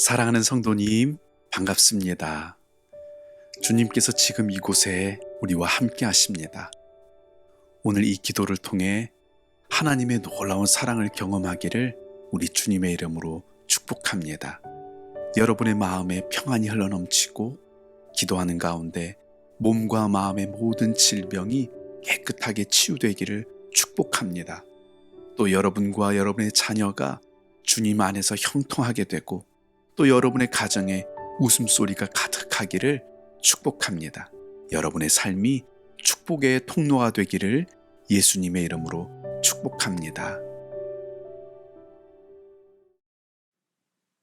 사랑하는 성도님, 반갑습니다. 주님께서 지금 이곳에 우리와 함께 하십니다. 오늘 이 기도를 통해 하나님의 놀라운 사랑을 경험하기를 우리 주님의 이름으로 축복합니다. 여러분의 마음에 평안이 흘러넘치고 기도하는 가운데 몸과 마음의 모든 질병이 깨끗하게 치유되기를 축복합니다. 또 여러분과 여러분의 자녀가 주님 안에서 형통하게 되고 또 여러분의 가정에 웃음소리가 가득하기를 축복합니다. 여러분의 삶이 축복의 통로가 되기를 예수님의 이름으로 축복합니다.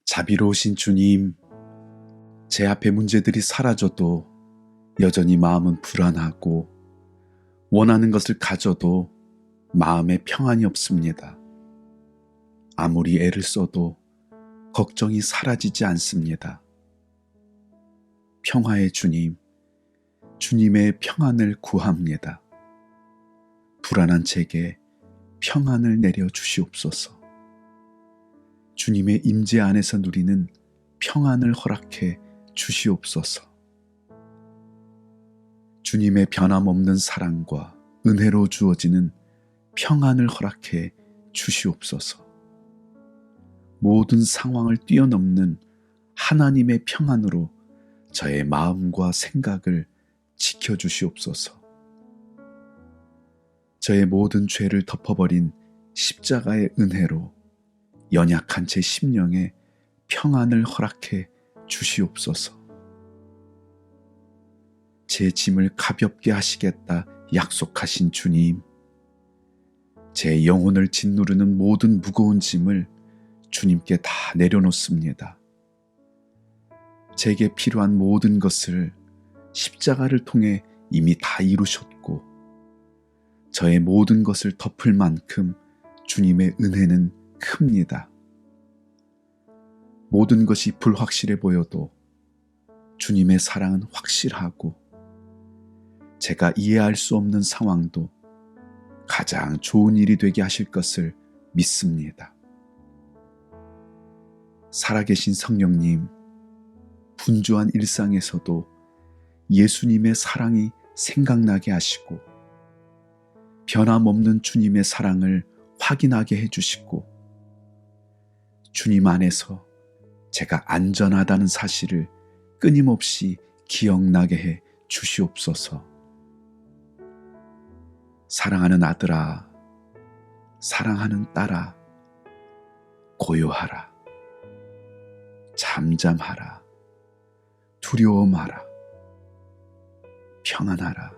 자비로우신 주님, 제 앞에 문제들이 사라져도 여전히 마음은 불안하고 원하는 것을 가져도 마음에 평안이 없습니다. 아무리 애를 써도 걱정이 사라지지 않습니다. 평화의 주님, 주님의 평안을 구합니다. 불안한 제게 평안을 내려 주시옵소서. 주님의 임재 안에서 누리는 평안을 허락해 주시옵소서. 주님의 변함없는 사랑과 은혜로 주어지는 평안을 허락해 주시옵소서. 모든 상황을 뛰어넘는 하나님의 평안으로 저의 마음과 생각을 지켜주시옵소서. 저의 모든 죄를 덮어버린 십자가의 은혜로 연약한 제 심령에 평안을 허락해 주시옵소서. 제 짐을 가볍게 하시겠다 약속하신 주님, 제 영혼을 짓누르는 모든 무거운 짐을 주님께 다 내려놓습니다. 제게 필요한 모든 것을 십자가를 통해 이미 다 이루셨고 저의 모든 것을 덮을 만큼 주님의 은혜는 큽니다. 모든 것이 불확실해 보여도 주님의 사랑은 확실하고 제가 이해할 수 없는 상황도 가장 좋은 일이 되게 하실 것을 믿습니다. 살아계신 성령님, 분주한 일상에서도 예수님의 사랑이 생각나게 하시고 변함없는 주님의 사랑을 확인하게 해주시고 주님 안에서 제가 안전하다는 사실을 끊임없이 기억나게 해 주시옵소서. 사랑하는 아들아, 사랑하는 딸아, 고요하라. 잠잠하라. 두려워 마라. 평안하라.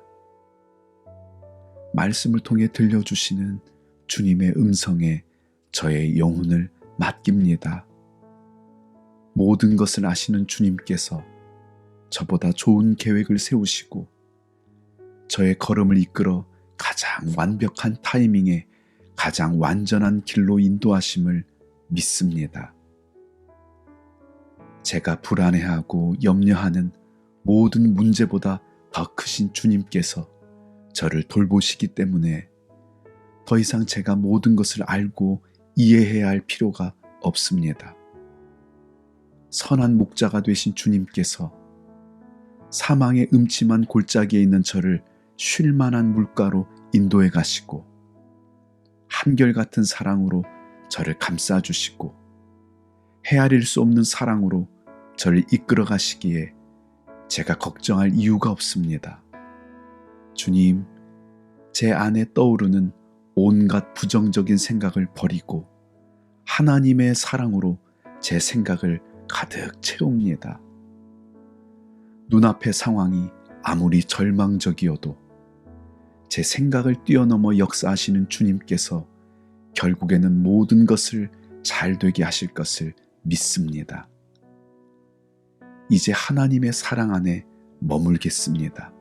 말씀을 통해 들려주시는 주님의 음성에 저의 영혼을 맡깁니다. 모든 것을 아시는 주님께서 저보다 좋은 계획을 세우시고 저의 걸음을 이끌어 가장 완벽한 타이밍에 가장 완전한 길로 인도하심을 믿습니다. 제가 불안해하고 염려하는 모든 문제보다 더 크신 주님께서 저를 돌보시기 때문에 더 이상 제가 모든 것을 알고 이해해야 할 필요가 없습니다. 선한 목자가 되신 주님께서 사망의 음침한 골짜기에 있는 저를 쉴 만한 물가로 인도해 가시고 한결같은 사랑으로 저를 감싸주시고 헤아릴 수 없는 사랑으로 저를 이끌어 가시기에 제가 걱정할 이유가 없습니다. 주님, 제 안에 떠오르는 온갖 부정적인 생각을 버리고 하나님의 사랑으로 제 생각을 가득 채웁니다. 눈앞의 상황이 아무리 절망적이어도 제 생각을 뛰어넘어 역사하시는 주님께서 결국에는 모든 것을 잘 되게 하실 것을 믿습니다. 이제 하나님의 사랑 안에 머물겠습니다.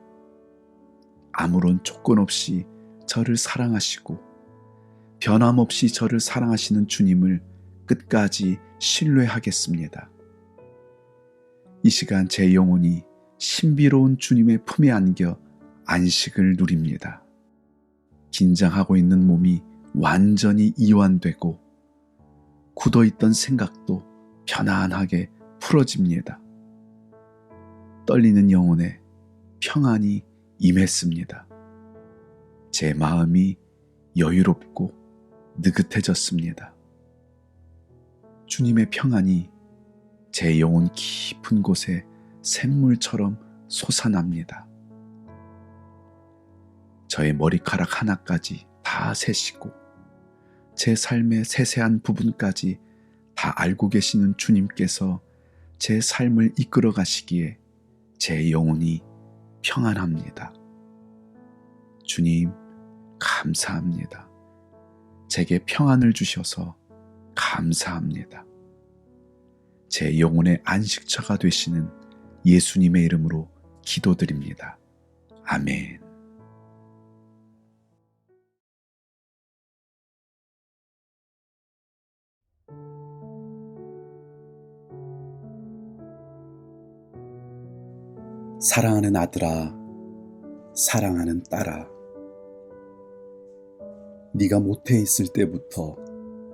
아무런 조건 없이 저를 사랑하시고 변함없이 저를 사랑하시는 주님을 끝까지 신뢰하겠습니다. 이 시간 제 영혼이 신비로운 주님의 품에 안겨 안식을 누립니다. 긴장하고 있는 몸이 완전히 이완되고 굳어있던 생각도 편안하게 풀어집니다. 떨리는 영혼에 평안이 임했습니다. 제 마음이 여유롭고 느긋해졌습니다. 주님의 평안이 제 영혼 깊은 곳에 샘물처럼 솟아납니다. 저의 머리카락 하나까지 다 세시고 제 삶의 세세한 부분까지 다 알고 계시는 주님께서 제 삶을 이끌어 가시기에 제 영혼이 평안합니다. 주님, 감사합니다. 제게 평안을 주셔서 감사합니다. 제 영혼의 안식처가 되시는 예수님의 이름으로 기도드립니다. 아멘. 사랑하는 아들아, 사랑하는 딸아, 네가 모태에 있을 때부터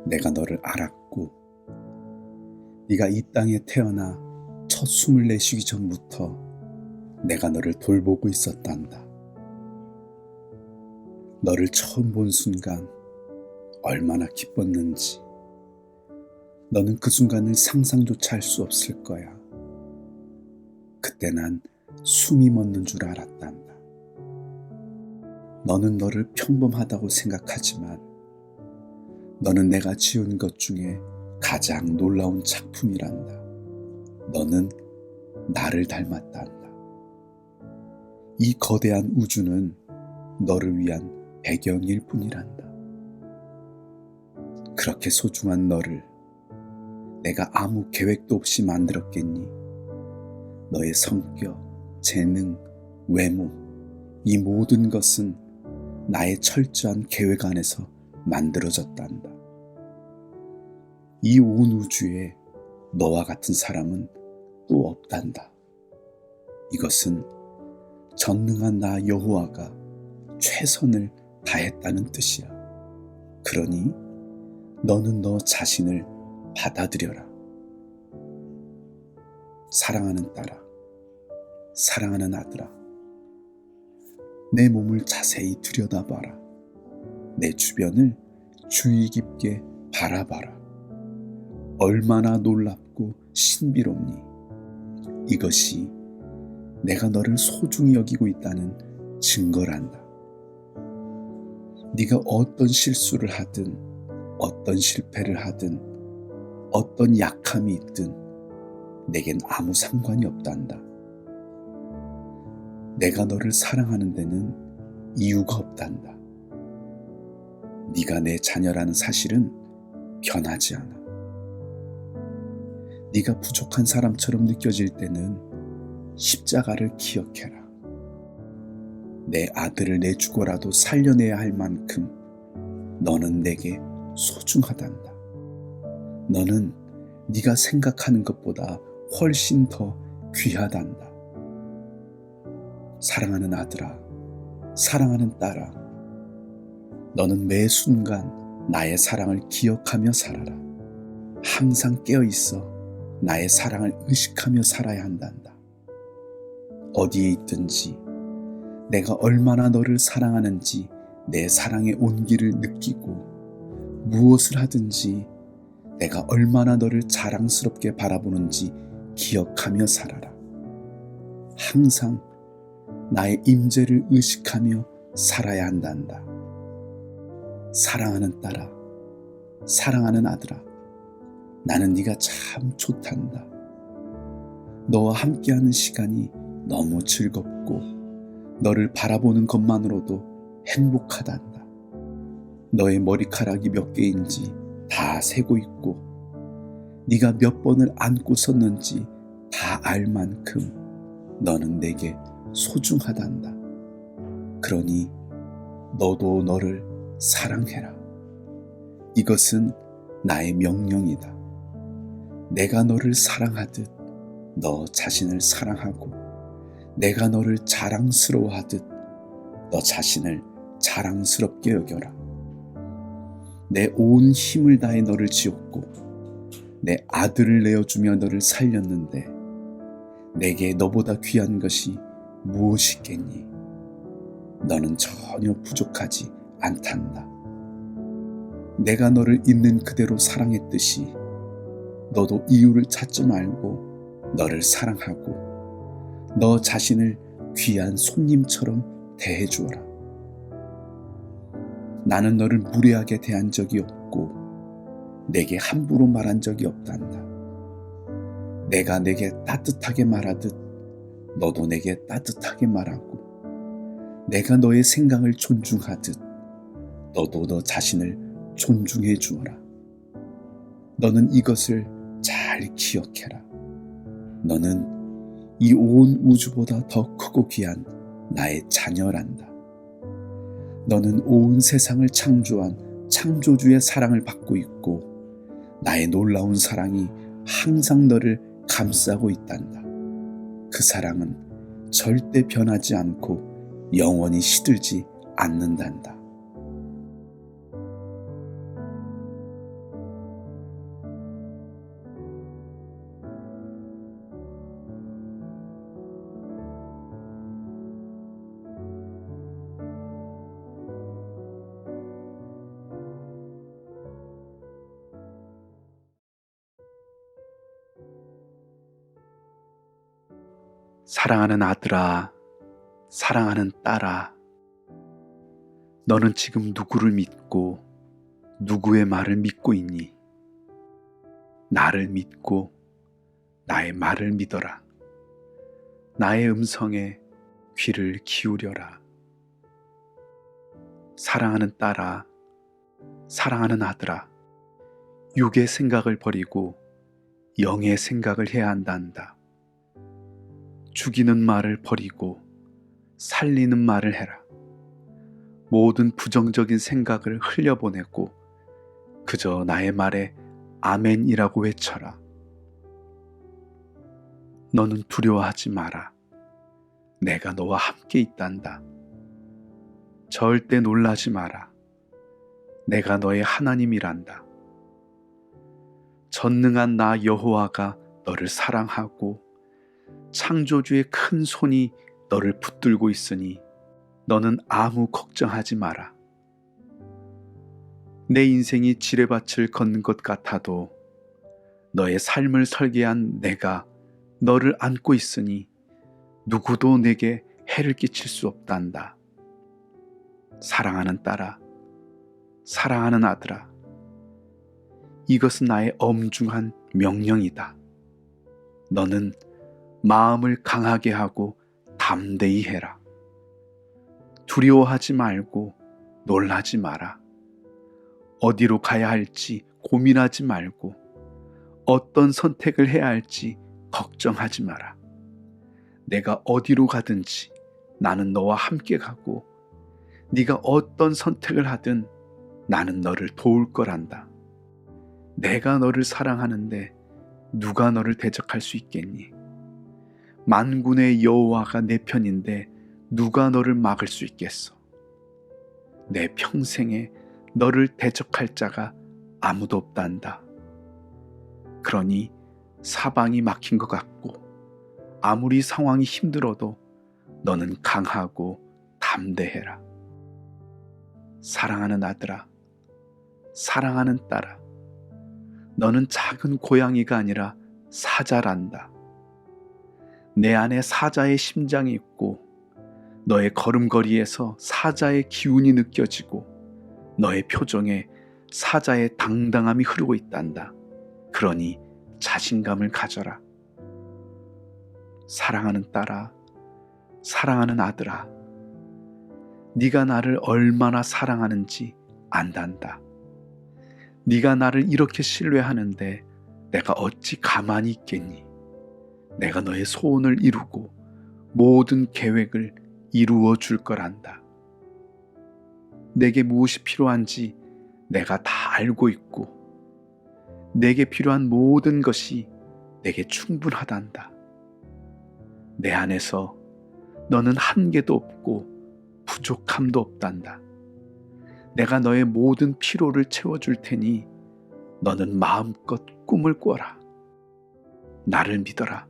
내가 너를 알았고, 네가 이 땅에 태어나 첫 숨을 내쉬기 전부터 내가 너를 돌보고 있었단다. 너를 처음 본 순간 얼마나 기뻤는지 너는 그 순간을 상상조차 할 수 없을 거야. 그때 난 숨이 멎는 줄 알았단다. 너는 너를 평범하다고 생각하지만 너는 내가 지은 것 중에 가장 놀라운 작품이란다. 너는 나를 닮았단다. 이 거대한 우주는 너를 위한 배경일 뿐이란다. 그렇게 소중한 너를 내가 아무 계획도 없이 만들었겠니? 너의 성격, 재능, 외모, 이 모든 것은 나의 철저한 계획 안에서 만들어졌단다. 이 온 우주에 너와 같은 사람은 또 없단다. 이것은 전능한 나 여호와가 최선을 다했다는 뜻이야. 그러니 너는 너 자신을 받아들여라. 사랑하는 딸아, 사랑하는 아들아, 내 몸을 자세히 들여다봐라. 내 주변을 주의 깊게 바라봐라. 얼마나 놀랍고 신비롭니? 이것이 내가 너를 소중히 여기고 있다는 증거란다. 네가 어떤 실수를 하든 어떤 실패를 하든 어떤 약함이 있든 내겐 아무 상관이 없단다. 내가 너를 사랑하는 데는 이유가 없단다. 네가 내 자녀라는 사실은 변하지 않아. 네가 부족한 사람처럼 느껴질 때는 십자가를 기억해라. 내 아들을 내주고라도 살려내야 할 만큼 너는 내게 소중하단다. 너는 네가 생각하는 것보다 훨씬 더 귀하단다. 사랑하는 아들아, 사랑하는 딸아, 너는 매 순간 나의 사랑을 기억하며 살아라. 항상 깨어있어 나의 사랑을 의식하며 살아야 한단다. 어디에 있든지 내가 얼마나 너를 사랑하는지 내 사랑의 온기를 느끼고, 무엇을 하든지 내가 얼마나 너를 자랑스럽게 바라보는지 기억하며 살아라. 항상 나의 임재를 의식하며 살아야 한단다. 사랑하는 딸아, 사랑하는 아들아, 나는 네가 참 좋단다. 너와 함께하는 시간이 너무 즐겁고 너를 바라보는 것만으로도 행복하단다. 너의 머리카락이 몇 개인지 다 세고 있고 네가 몇 번을 안고 섰는지 다 알 만큼 너는 내게 소중하단다. 그러니 너도 너를 사랑해라. 이것은 나의 명령이다. 내가 너를 사랑하듯 너 자신을 사랑하고, 내가 너를 자랑스러워하듯 너 자신을 자랑스럽게 여겨라. 내 온 힘을 다해 너를 지었고 내 아들을 내어주며 너를 살렸는데 내게 너보다 귀한 것이 무엇이겠니? 너는 전혀 부족하지 않단다. 내가 너를 있는 그대로 사랑했듯이 너도 이유를 찾지 말고 너를 사랑하고 너 자신을 귀한 손님처럼 대해주어라. 나는 너를 무례하게 대한 적이 없고 내게 함부로 말한 적이 없단다. 내가 내게 따뜻하게 말하듯 너도 내게 따뜻하게 말하고 내가 너의 생각을 존중하듯 너도 너 자신을 존중해 주어라. 너는 이것을 잘 기억해라. 너는 이 온 우주보다 더 크고 귀한 나의 자녀란다. 너는 온 세상을 창조한 창조주의 사랑을 받고 있고 나의 놀라운 사랑이 항상 너를 감싸고 있단다. 그 사랑은 절대 변하지 않고 영원히 시들지 않는단다. 사랑하는 아들아, 사랑하는 딸아, 너는 지금 누구를 믿고 누구의 말을 믿고 있니? 나를 믿고 나의 말을 믿어라. 나의 음성에 귀를 기울여라. 사랑하는 딸아, 사랑하는 아들아, 육의 생각을 버리고 영의 생각을 해야 한단다. 죽이는 말을 버리고 살리는 말을 해라. 모든 부정적인 생각을 흘려보내고 그저 나의 말에 아멘이라고 외쳐라. 너는 두려워하지 마라. 내가 너와 함께 있단다. 절대 놀라지 마라. 내가 너의 하나님이란다. 전능한 나 여호와가 너를 사랑하고 창조주의 큰 손이 너를 붙들고 있으니 너는 아무 걱정하지 마라. 내 인생이 지뢰밭을 걷는 것 같아도 너의 삶을 설계한 내가 너를 안고 있으니 누구도 내게 해를 끼칠 수 없단다. 사랑하는 딸아, 사랑하는 아들아, 이것은 나의 엄중한 명령이다. 너는 마음을 강하게 하고 담대히 해라. 두려워하지 말고 놀라지 마라. 어디로 가야 할지 고민하지 말고 어떤 선택을 해야 할지 걱정하지 마라. 내가 어디로 가든지 나는 너와 함께 가고 네가 어떤 선택을 하든 나는 너를 도울 거란다. 내가 너를 사랑하는데 누가 너를 대적할 수 있겠니? 만군의 여호와가 내 편인데 누가 너를 막을 수 있겠어? 내 평생에 너를 대적할 자가 아무도 없단다. 그러니 사방이 막힌 것 같고 아무리 상황이 힘들어도 너는 강하고 담대해라. 사랑하는 아들아, 사랑하는 딸아, 너는 작은 고양이가 아니라 사자란다. 내 안에 사자의 심장이 있고 너의 걸음걸이에서 사자의 기운이 느껴지고 너의 표정에 사자의 당당함이 흐르고 있단다. 그러니 자신감을 가져라. 사랑하는 딸아, 사랑하는 아들아, 네가 나를 얼마나 사랑하는지 안단다. 네가 나를 이렇게 신뢰하는데 내가 어찌 가만히 있겠니? 내가 너의 소원을 이루고 모든 계획을 이루어 줄 거란다. 내게 무엇이 필요한지 내가 다 알고 있고 내게 필요한 모든 것이 내게 충분하단다. 내 안에서 너는 한계도 없고 부족함도 없단다. 내가 너의 모든 필요를 채워줄 테니 너는 마음껏 꿈을 꿔라. 나를 믿어라.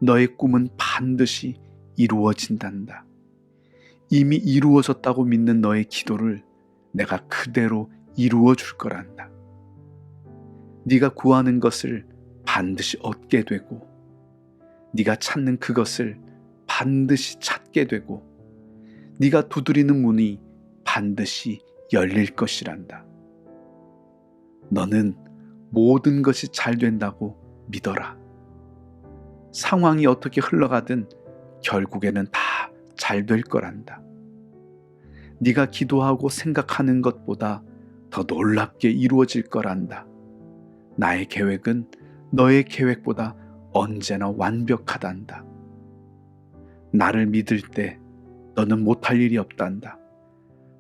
너의 꿈은 반드시 이루어진단다. 이미 이루어졌다고 믿는 너의 기도를 내가 그대로 이루어 줄 거란다. 네가 구하는 것을 반드시 얻게 되고, 네가 찾는 그것을 반드시 찾게 되고, 네가 두드리는 문이 반드시 열릴 것이란다. 너는 모든 것이 잘 된다고 믿어라. 상황이 어떻게 흘러가든 결국에는 다 잘 될 거란다. 네가 기도하고 생각하는 것보다 더 놀랍게 이루어질 거란다. 나의 계획은 너의 계획보다 언제나 완벽하단다. 나를 믿을 때 너는 못할 일이 없단다.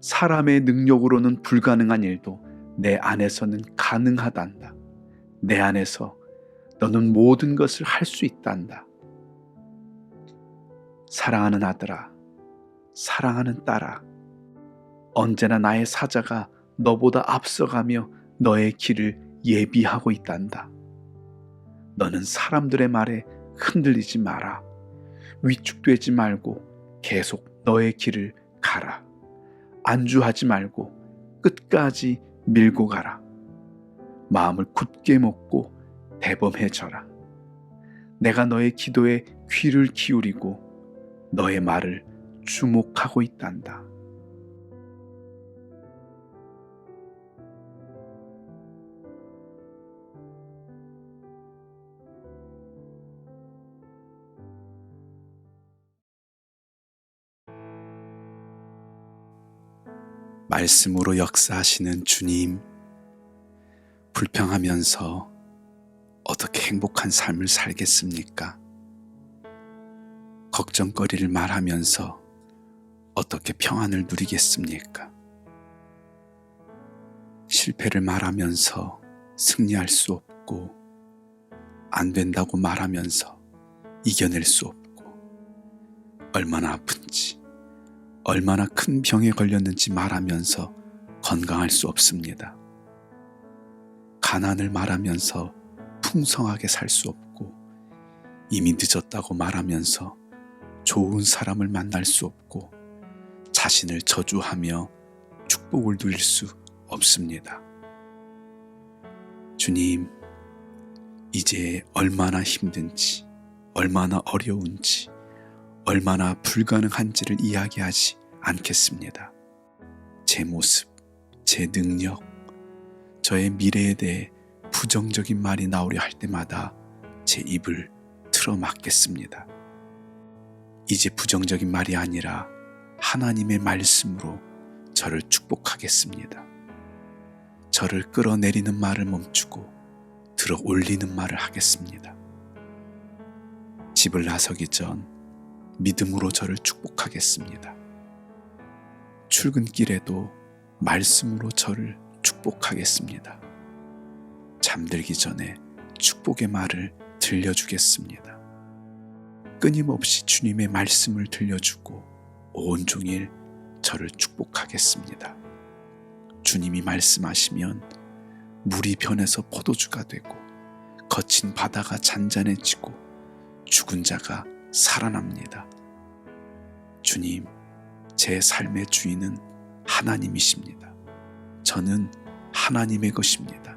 사람의 능력으로는 불가능한 일도 내 안에서는 가능하단다. 내 안에서 너는 모든 것을 할 수 있단다. 사랑하는 아들아, 사랑하는 딸아, 언제나 나의 사자가 너보다 앞서가며 너의 길을 예비하고 있단다. 너는 사람들의 말에 흔들리지 마라. 위축되지 말고 계속 너의 길을 가라. 안주하지 말고 끝까지 밀고 가라. 마음을 굳게 먹고 대범해져라. 내가 너의 기도에 귀를 기울이고 너의 말을 주목하고 있단다. 말씀으로 역사하시는 주님, 불평하면서 어떻게 행복한 삶을 살겠습니까? 걱정거리를 말하면서 어떻게 평안을 누리겠습니까? 실패를 말하면서 승리할 수 없고, 안 된다고 말하면서 이겨낼 수 없고, 얼마나 아픈지, 얼마나 큰 병에 걸렸는지 말하면서 건강할 수 없습니다. 가난을 말하면서 풍성하게 살 수 없고, 이미 늦었다고 말하면서 좋은 사람을 만날 수 없고, 자신을 저주하며 축복을 누릴 수 없습니다. 주님, 이제 얼마나 힘든지, 얼마나 어려운지, 얼마나 불가능한지를 이야기하지 않겠습니다. 제 모습, 제 능력, 저의 미래에 대해 부정적인 말이 나오려 할 때마다 제 입을 틀어막겠습니다. 이제 부정적인 말이 아니라 하나님의 말씀으로 저를 축복하겠습니다. 저를 끌어내리는 말을 멈추고 들어 올리는 말을 하겠습니다. 집을 나서기 전 믿음으로 저를 축복하겠습니다. 출근길에도 말씀으로 저를 축복하겠습니다. 잠들기 전에 축복의 말을 들려주겠습니다. 끊임없이 주님의 말씀을 들려주고 온종일 저를 축복하겠습니다. 주님이 말씀하시면 물이 변해서 포도주가 되고, 거친 바다가 잔잔해지고, 죽은 자가 살아납니다. 주님, 제 삶의 주인은 하나님이십니다. 저는 하나님의 것입니다.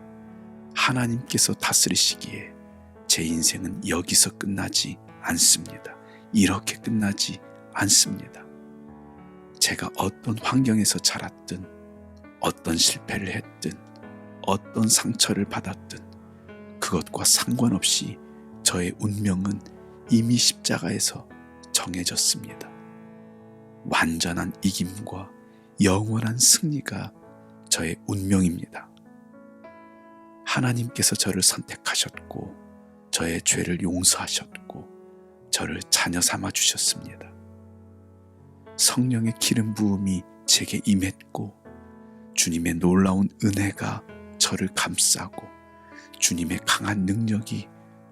하나님께서 다스리시기에 제 인생은 여기서 끝나지 않습니다. 이렇게 끝나지 않습니다. 제가 어떤 환경에서 자랐든, 어떤 실패를 했든, 어떤 상처를 받았든 그것과 상관없이 저의 운명은 이미 십자가에서 정해졌습니다. 완전한 이김과 영원한 승리가 저의 운명입니다. 하나님께서 저를 선택하셨고, 저의 죄를 용서하셨고, 저를 자녀 삼아 주셨습니다. 성령의 기름 부음이 제게 임했고, 주님의 놀라운 은혜가 저를 감싸고, 주님의 강한 능력이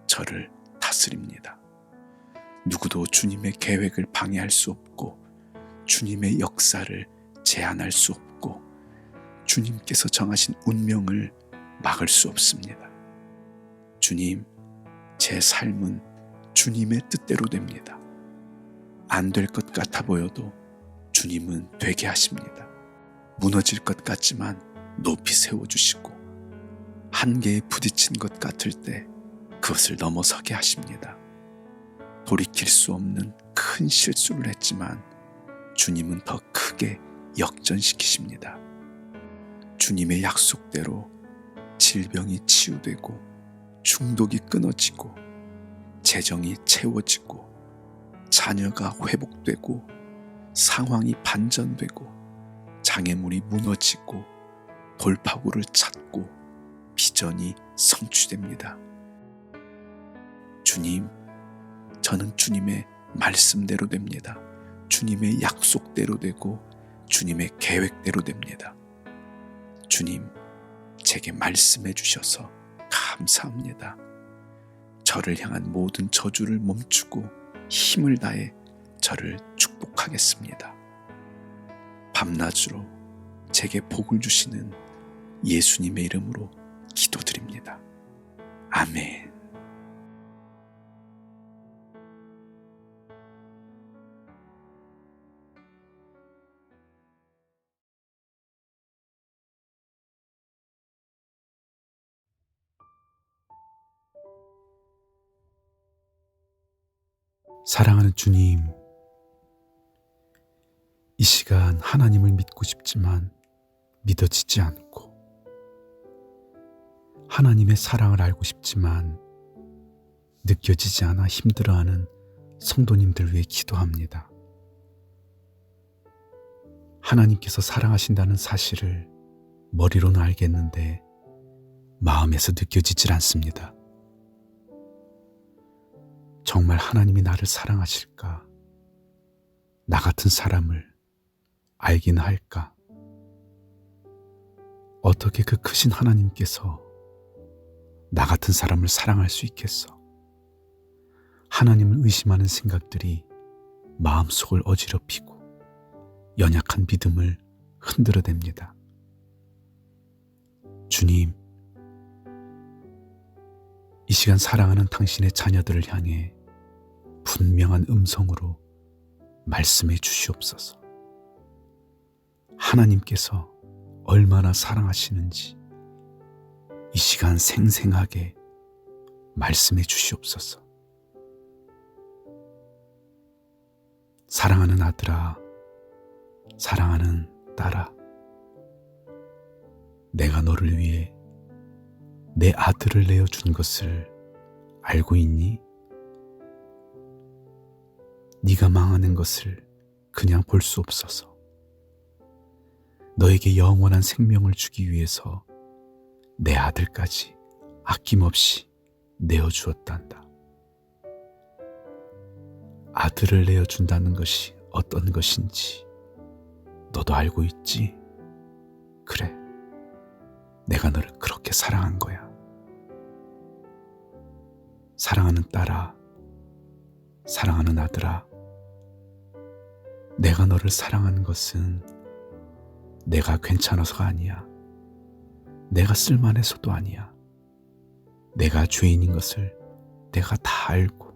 저를 다스립니다. 누구도 주님의 계획을 방해할 수 없고, 주님의 역사를 제한할 수 없고, 주님께서 정하신 운명을 막을 수 없습니다. 주님, 제 삶은 주님의 뜻대로 됩니다. 안 될 것 같아 보여도 주님은 되게 하십니다. 무너질 것 같지만 높이 세워주시고 한계에 부딪힌 것 같을 때 그것을 넘어서게 하십니다. 돌이킬 수 없는 큰 실수를 했지만 주님은 더 크게 역전시키십니다. 주님의 약속대로 질병이 치유되고 중독이 끊어지고 재정이 채워지고 자녀가 회복되고 상황이 반전되고 장애물이 무너지고 돌파구를 찾고 비전이 성취됩니다. 주님, 저는 주님의 말씀대로 됩니다. 주님의 약속대로 되고 주님의 계획대로 됩니다. 주님, 제게 말씀해 주셔서 감사합니다. 저를 향한 모든 저주를 멈추고 힘을 다해 저를 축복하겠습니다. 밤낮으로 제게 복을 주시는 예수님의 이름으로 기도드립니다. 아멘. 사랑하는 주님, 이 시간 하나님을 믿고 싶지만 믿어지지 않고 하나님의 사랑을 알고 싶지만 느껴지지 않아 힘들어하는 성도님들 위해 기도합니다. 하나님께서 사랑하신다는 사실을 머리로는 알겠는데 마음에서 느껴지질 않습니다. 정말 하나님이 나를 사랑하실까? 나 같은 사람을 알긴 할까? 어떻게 그 크신 하나님께서 나 같은 사람을 사랑할 수 있겠어? 하나님을 의심하는 생각들이 마음속을 어지럽히고 연약한 믿음을 흔들어댑니다. 주님, 이 시간 사랑하는 당신의 자녀들을 향해 분명한 음성으로 말씀해 주시옵소서. 하나님께서 얼마나 사랑하시는지 이 시간 생생하게 말씀해 주시옵소서. 사랑하는 아들아, 사랑하는 딸아, 내가 너를 위해 내 아들을 내어준 것을 알고 있니? 네가 망하는 것을 그냥 볼 수 없어서 너에게 영원한 생명을 주기 위해서 내 아들까지 아낌없이 내어주었단다. 아들을 내어준다는 것이 어떤 것인지 너도 알고 있지? 그래, 내가 너를 그렇게 사랑한 거야. 사랑하는 딸아, 사랑하는 아들아, 내가 너를 사랑하는 것은 내가 괜찮아서가 아니야. 내가 쓸만해서도 아니야. 내가 죄인인 것을 내가 다 알고,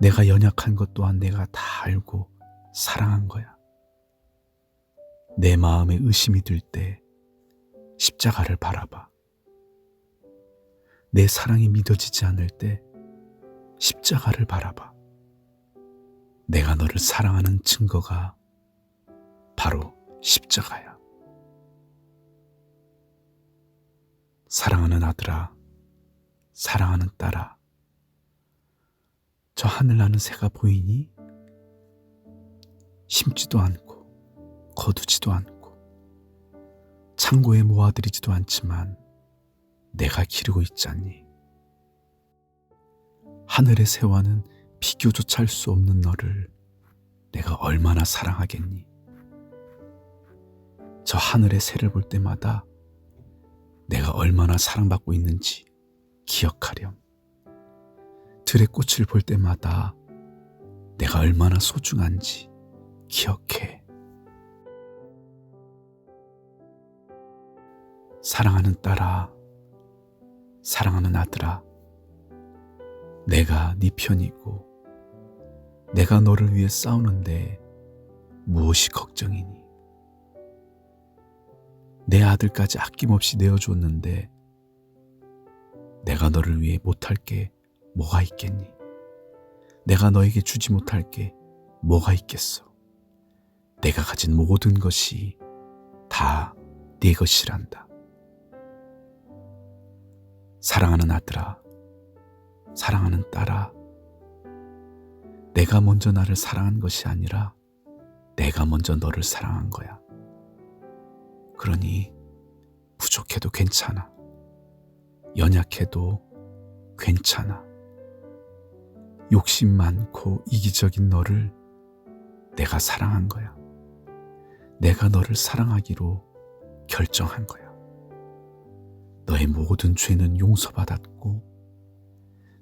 내가 연약한 것 또한 내가 다 알고 사랑한 거야. 내 마음에 의심이 들 때 십자가를 바라봐. 내 사랑이 믿어지지 않을 때 십자가를 바라봐. 내가 너를 사랑하는 증거가 바로 십자가야. 사랑하는 아들아, 사랑하는 딸아, 저 하늘 나는 새가 보이니? 심지도 않고 거두지도 않고 창고에 모아들이지도 않지만 내가 기르고 있지 않니? 하늘의 새와는 비교조차 할 수 없는 너를 내가 얼마나 사랑하겠니? 저 하늘의 새를 볼 때마다 내가 얼마나 사랑받고 있는지 기억하렴. 들의 꽃을 볼 때마다 내가 얼마나 소중한지 기억해. 사랑하는 딸아, 사랑하는 아들아, 내가 네 편이고 내가 너를 위해 싸우는데 무엇이 걱정이니? 내 아들까지 아낌없이 내어줬는데 내가 너를 위해 못할 게 뭐가 있겠니? 내가 너에게 주지 못할 게 뭐가 있겠어? 내가 가진 모든 것이 다 네 것이란다. 사랑하는 아들아, 사랑하는 딸아, 내가 먼저 나를 사랑한 것이 아니라 내가 먼저 너를 사랑한 거야. 그러니 부족해도 괜찮아. 연약해도 괜찮아. 욕심 많고 이기적인 너를 내가 사랑한 거야. 내가 너를 사랑하기로 결정한 거야. 너의 모든 죄는 용서받았고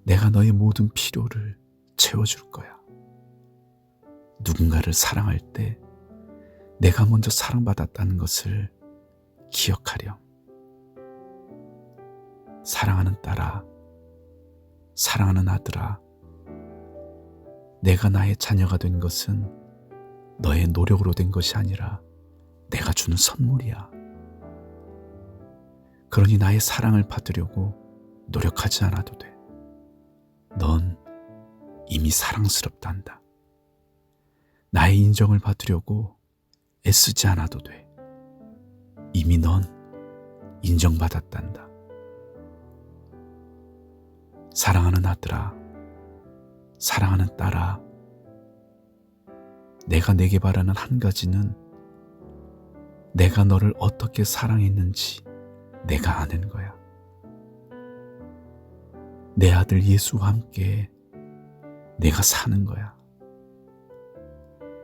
내가 너의 모든 필요를 채워줄 거야. 누군가를 사랑할 때 내가 먼저 사랑받았다는 것을 기억하렴. 사랑하는 딸아, 사랑하는 아들아, 내가 나의 자녀가 된 것은 너의 노력으로 된 것이 아니라 내가 주는 선물이야. 그러니 나의 사랑을 받으려고 노력하지 않아도 돼. 넌 이미 사랑스럽단다. 나의 인정을 받으려고 애쓰지 않아도 돼. 이미 넌 인정받았단다. 사랑하는 아들아, 사랑하는 딸아, 내가 내게 바라는 한 가지는 내가 너를 어떻게 사랑했는지 내가 아는 거야. 내 아들 예수와 함께 내가 사는 거야.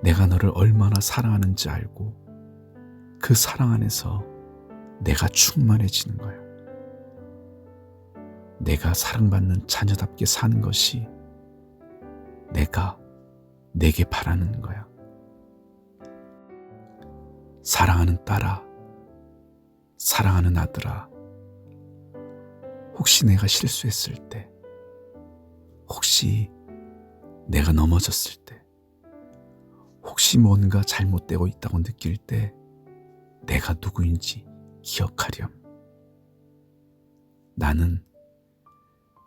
내가 너를 얼마나 사랑하는지 알고 그 사랑 안에서 내가 충만해지는 거야. 내가 사랑받는 자녀답게 사는 것이 내가 내게 바라는 거야. 사랑하는 딸아, 사랑하는 아들아, 혹시 내가 실수했을 때, 혹시 내가 넘어졌을 때, 혹시 뭔가 잘못되고 있다고 느낄 때 내가 누구인지 기억하렴. 나는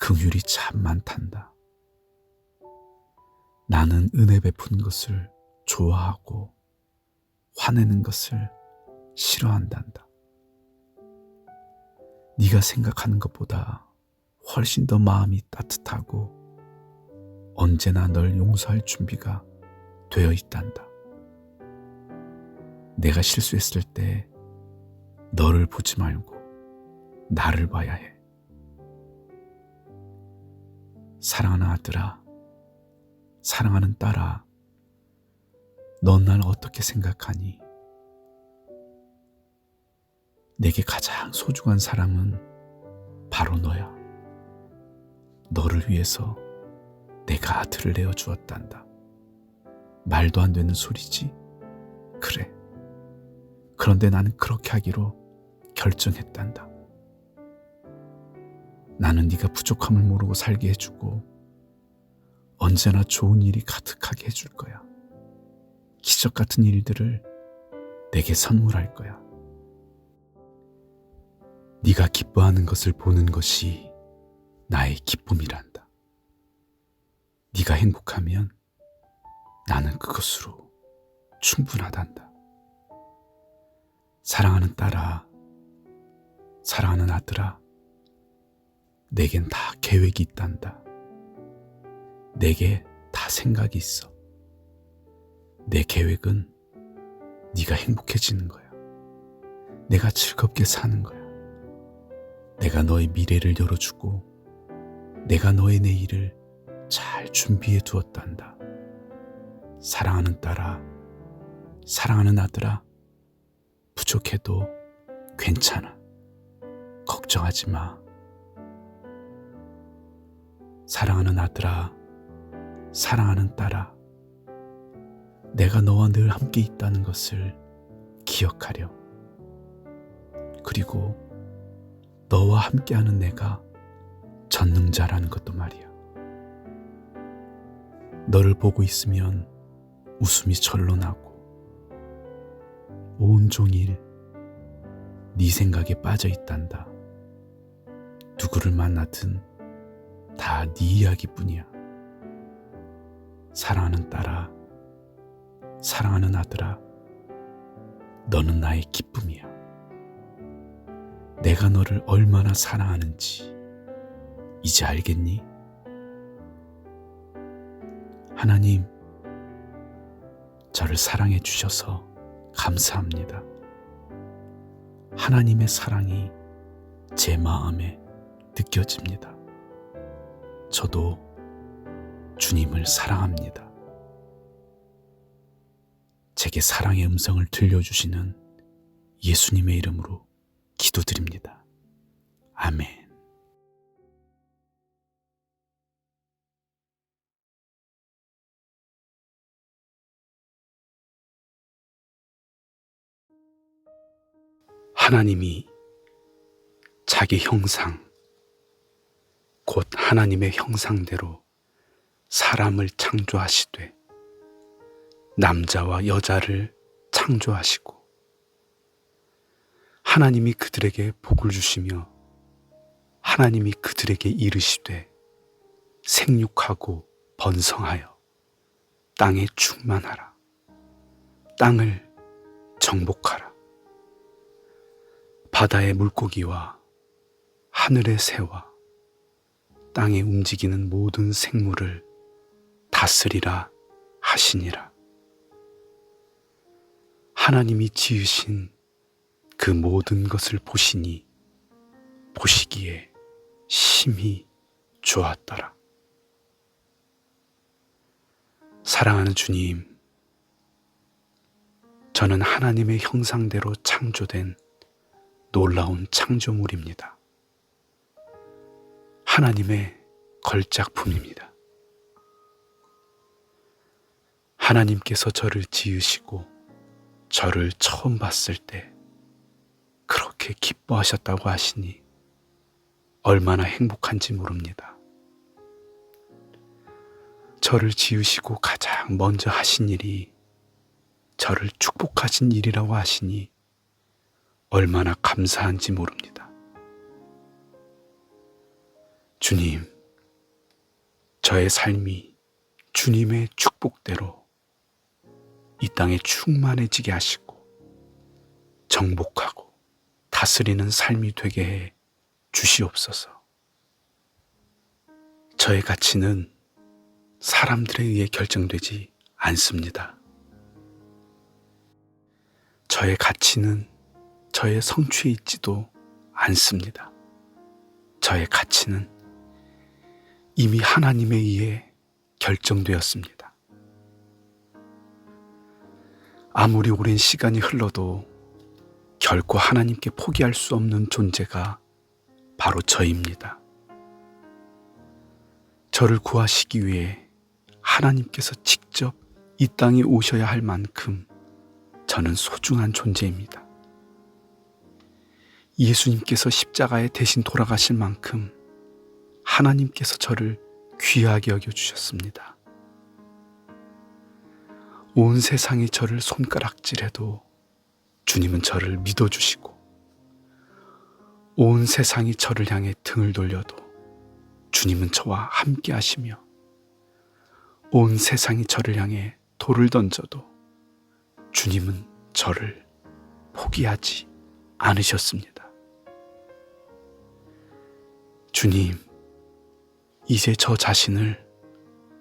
긍휼이 참 많단다. 나는 은혜 베푸는 것을 좋아하고 화내는 것을 싫어한단다. 네가 생각하는 것보다 훨씬 더 마음이 따뜻하고 언제나 널 용서할 준비가 되어 있단다. 내가 실수했을 때 너를 보지 말고 나를 봐야 해. 사랑하는 아들아, 사랑하는 딸아, 넌 날 어떻게 생각하니? 내게 가장 소중한 사람은 바로 너야. 너를 위해서 내가 아들을 내어주었단다. 말도 안 되는 소리지? 그래. 그런데 나는 그렇게 하기로 결정했단다. 나는 네가 부족함을 모르고 살게 해주고 언제나 좋은 일이 가득하게 해줄 거야. 기적 같은 일들을 내게 선물할 거야. 네가 기뻐하는 것을 보는 것이 나의 기쁨이란다. 네가 행복하면 나는 그것으로 충분하단다. 사랑하는 딸아, 사랑하는 아들아, 내겐 다 계획이 있단다. 내게 다 생각이 있어. 내 계획은 네가 행복해지는 거야. 내가 즐겁게 사는 거야. 내가 너의 미래를 열어주고 내가 너의 내일을 잘 준비해 두었단다. 사랑하는 딸아, 사랑하는 아들아, 부족해도 괜찮아. 걱정하지 마. 사랑하는 아들아, 사랑하는 딸아, 내가 너와 늘 함께 있다는 것을 기억하렴. 그리고 너와 함께하는 내가 전능자라는 것도 말이야. 너를 보고 있으면 웃음이 절로 나고 온종일 네 생각에 빠져 있단다. 누구를 만나든 다 네 이야기뿐이야. 사랑하는 딸아, 사랑하는 아들아, 너는 나의 기쁨이야. 내가 너를 얼마나 사랑하는지 이제 알겠니? 하나님, 저를 사랑해 주셔서 감사합니다. 하나님의 사랑이 제 마음에 느껴집니다. 저도 주님을 사랑합니다. 제게 사랑의 음성을 들려주시는 예수님의 이름으로 기도드립니다. 아멘. 하나님이 자기 형상, 곧 하나님의 형상대로 사람을 창조하시되 남자와 여자를 창조하시고 하나님이 그들에게 복을 주시며 하나님이 그들에게 이르시되 생육하고 번성하여 땅에 충만하라. 땅을 정복하라. 바다의 물고기와 하늘의 새와 땅에 움직이는 모든 생물을 다스리라 하시니라. 하나님이 지으신 그 모든 것을 보시니 보시기에 심히 좋았더라. 사랑하는 주님, 저는 하나님의 형상대로 창조된 놀라운 창조물입니다. 하나님의 걸작품입니다. 하나님께서 저를 지으시고 저를 처음 봤을 때 그렇게 기뻐하셨다고 하시니 얼마나 행복한지 모릅니다. 저를 지으시고 가장 먼저 하신 일이 저를 축복하신 일이라고 하시니 얼마나 감사한지 모릅니다. 주님, 저의 삶이 주님의 축복대로 이 땅에 충만해지게 하시고 정복하고 다스리는 삶이 되게 해 주시옵소서. 저의 가치는 사람들에 의해 결정되지 않습니다. 저의 가치는 저의 성취에 있지도 않습니다. 저의 가치는 이미 하나님에 의해 결정되었습니다. 아무리 오랜 시간이 흘러도 결코 하나님께 포기할 수 없는 존재가 바로 저입니다. 저를 구하시기 위해 하나님께서 직접 이 땅에 오셔야 할 만큼 저는 소중한 존재입니다. 예수님께서 십자가에 대신 돌아가실 만큼 하나님께서 저를 귀하게 여겨주셨습니다. 온 세상이 저를 손가락질해도 주님은 저를 믿어주시고 온 세상이 저를 향해 등을 돌려도 주님은 저와 함께 하시며 온 세상이 저를 향해 돌을 던져도 주님은 저를 포기하지 않으셨습니다. 주님, 이제 저 자신을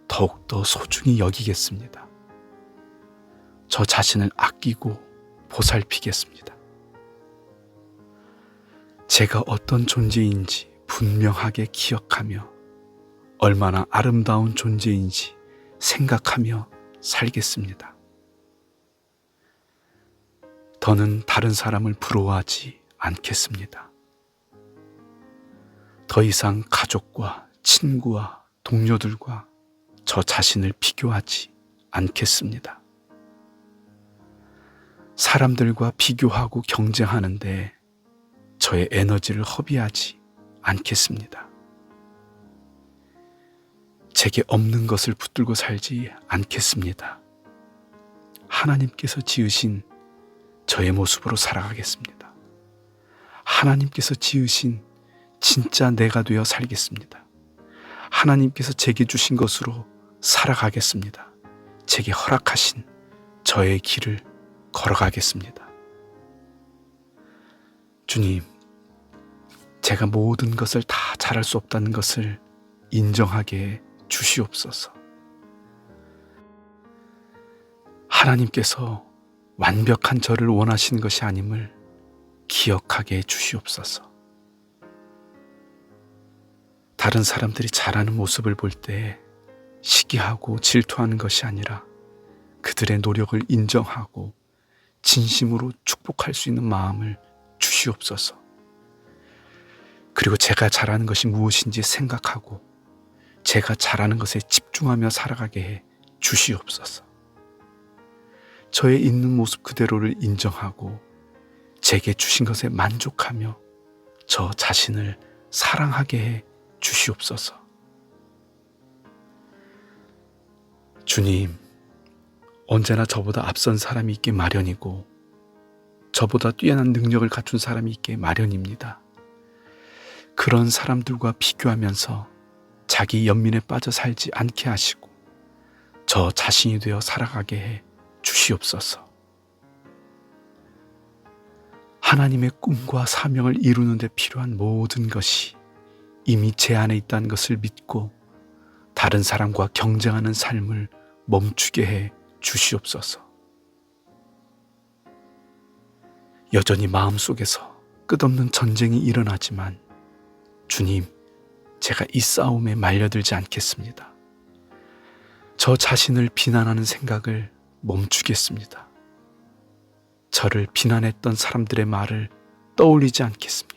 더욱더 소중히 여기겠습니다. 저 자신을 아끼고 보살피겠습니다. 제가 어떤 존재인지 분명하게 기억하며 얼마나 아름다운 존재인지 생각하며 살겠습니다. 더는 다른 사람을 부러워하지 않겠습니다. 더 이상 가족과 친구와 동료들과 저 자신을 비교하지 않겠습니다. 사람들과 비교하고 경쟁하는데 저의 에너지를 허비하지 않겠습니다. 제게 없는 것을 붙들고 살지 않겠습니다. 하나님께서 지으신 저의 모습으로 살아가겠습니다. 하나님께서 지으신 진짜 내가 되어 살겠습니다. 하나님께서 제게 주신 것으로 살아가겠습니다. 제게 허락하신 저의 길을 걸어가겠습니다. 주님, 제가 모든 것을 다 잘할 수 없다는 것을 인정하게 해 주시옵소서. 하나님께서 완벽한 저를 원하시는 것이 아님을 기억하게 해 주시옵소서. 다른 사람들이 잘하는 모습을 볼 때 시기하고 질투하는 것이 아니라 그들의 노력을 인정하고 진심으로 축복할 수 있는 마음을 주시옵소서. 그리고 제가 잘하는 것이 무엇인지 생각하고 제가 잘하는 것에 집중하며 살아가게 해 주시옵소서. 저의 있는 모습 그대로를 인정하고 제게 주신 것에 만족하며 저 자신을 사랑하게 해 주시옵소서. 주님, 언제나 저보다 앞선 사람이 있기 마련이고 저보다 뛰어난 능력을 갖춘 사람이 있기 마련입니다. 그런 사람들과 비교하면서 자기 연민에 빠져 살지 않게 하시고 저 자신이 되어 살아가게 해 주시옵소서. 하나님의 꿈과 사명을 이루는 데 필요한 모든 것이 이미 제 안에 있다는 것을 믿고 다른 사람과 경쟁하는 삶을 멈추게 해 주시옵소서. 여전히 마음속에서 끝없는 전쟁이 일어나지만 주님, 제가 이 싸움에 말려들지 않겠습니다. 저 자신을 비난하는 생각을 멈추겠습니다. 저를 비난했던 사람들의 말을 떠올리지 않겠습니다.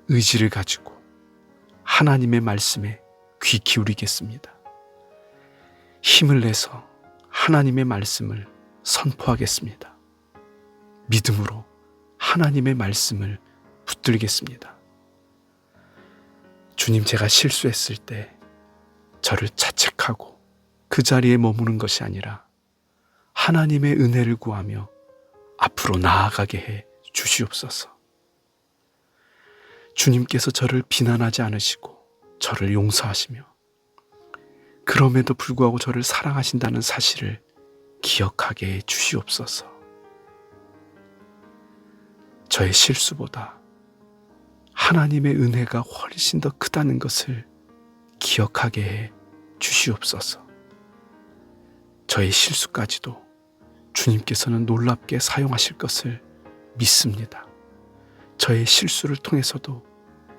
의지를 가지고 하나님의 말씀에 귀 기울이겠습니다. 힘을 내서 하나님의 말씀을 선포하겠습니다. 믿음으로 하나님의 말씀을 붙들겠습니다. 주님, 제가 실수했을 때 저를 자책하고 그 자리에 머무는 것이 아니라 하나님의 은혜를 구하며 앞으로 나아가게 해 주시옵소서. 주님께서 저를 비난하지 않으시고 저를 용서하시며 그럼에도 불구하고 저를 사랑하신다는 사실을 기억하게 해 주시옵소서. 저의 실수보다 하나님의 은혜가 훨씬 더 크다는 것을 기억하게 해 주시옵소서. 저의 실수까지도 주님께서는 놀랍게 사용하실 것을 믿습니다. 저의 실수를 통해서도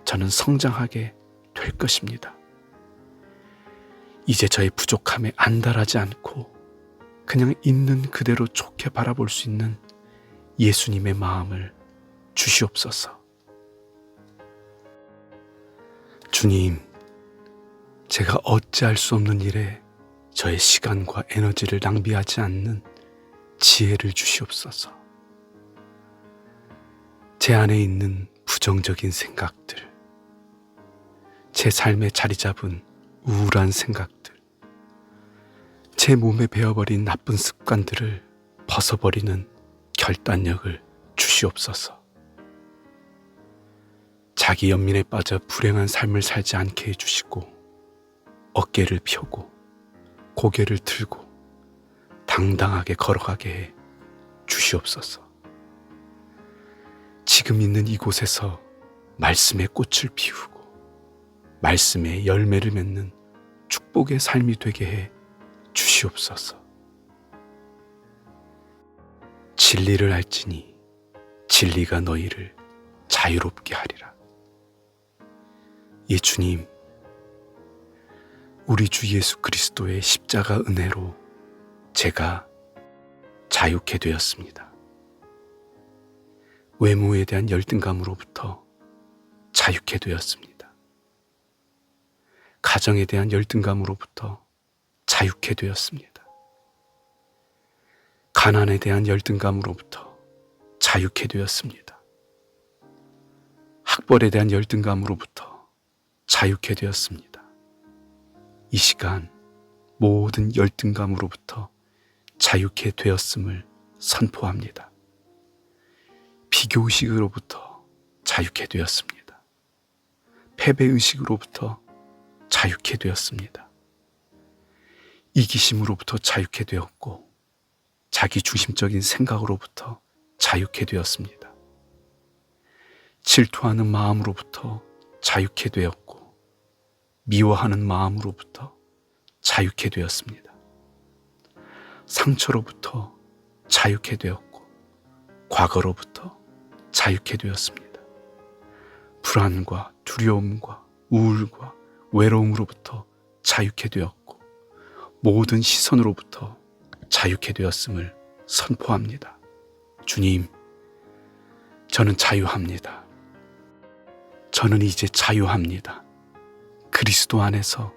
저는 성장하게 될 것입니다. 이제 저의 부족함에 안달하지 않고 그냥 있는 그대로 좋게 바라볼 수 있는 예수님의 마음을 주시옵소서. 주님, 제가 어찌할 수 없는 일에 저의 시간과 에너지를 낭비하지 않는 지혜를 주시옵소서. 제 안에 있는 부정적인 생각들, 제 삶에 자리 잡은 우울한 생각들, 제 몸에 배어버린 나쁜 습관들을 벗어버리는 결단력을 주시옵소서. 자기 연민에 빠져 불행한 삶을 살지 않게 해주시고 어깨를 펴고 고개를 들고 당당하게 걸어가게 해 주시옵소서. 지금 있는 이곳에서 말씀의 꽃을 피우고 말씀의 열매를 맺는 축복의 삶이 되게 해 주시옵소서. 진리를 알지니 진리가 너희를 자유롭게 하리라. 예, 주님, 우리 주 예수 그리스도의 십자가 은혜로 제가 자유케 되었습니다. 외모에 대한 열등감으로부터 자유케 되었습니다. 가정에 대한 열등감으로부터 자유케 되었습니다. 가난에 대한 열등감으로부터 자유케 되었습니다. 학벌에 대한 열등감으로부터 자유케 되었습니다. 이 시간 모든 열등감으로부터 자유케 되었음을 선포합니다. 비교의식으로부터 자유케 되었습니다. 패배의식으로부터 자유케 되었습니다. 이기심으로부터 자유케 되었고 자기중심적인 생각으로부터 자유케 되었습니다. 질투하는 마음으로부터 자유케 되었고 미워하는 마음으로부터 자유케 되었습니다. 상처로부터 자유케 되었고 과거로부터 자유케 되었습니다. 불안과 두려움과 우울과 외로움으로부터 자유케 되었고 모든 시선으로부터 자유케 되었음을 선포합니다. 주님, 저는 자유합니다. 저는 이제 자유합니다. 그리스도 안에서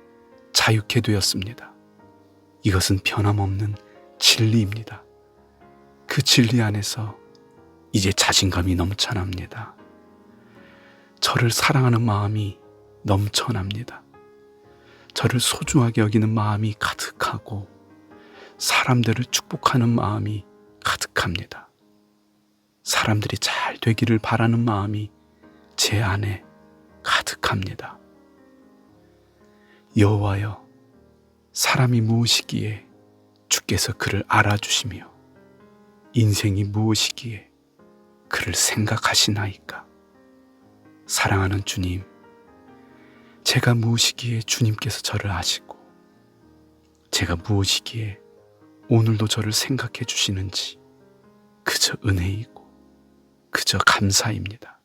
자유케 되었습니다. 이것은 변함없는 진리입니다. 그 진리 안에서 이제 자신감이 넘쳐납니다. 저를 사랑하는 마음이 넘쳐납니다. 저를 소중하게 여기는 마음이 가득하고 사람들을 축복하는 마음이 가득합니다. 사람들이 잘 되기를 바라는 마음이 제 안에 가득합니다. 여호와여, 사람이 무엇이기에 주께서 그를 알아주시며 인생이 무엇이기에 그를 생각하시나이까. 사랑하는 주님, 제가 무엇이기에 주님께서 저를 아시고 제가 무엇이기에 오늘도 저를 생각해 주시는지 그저 은혜이고 그저 감사입니다.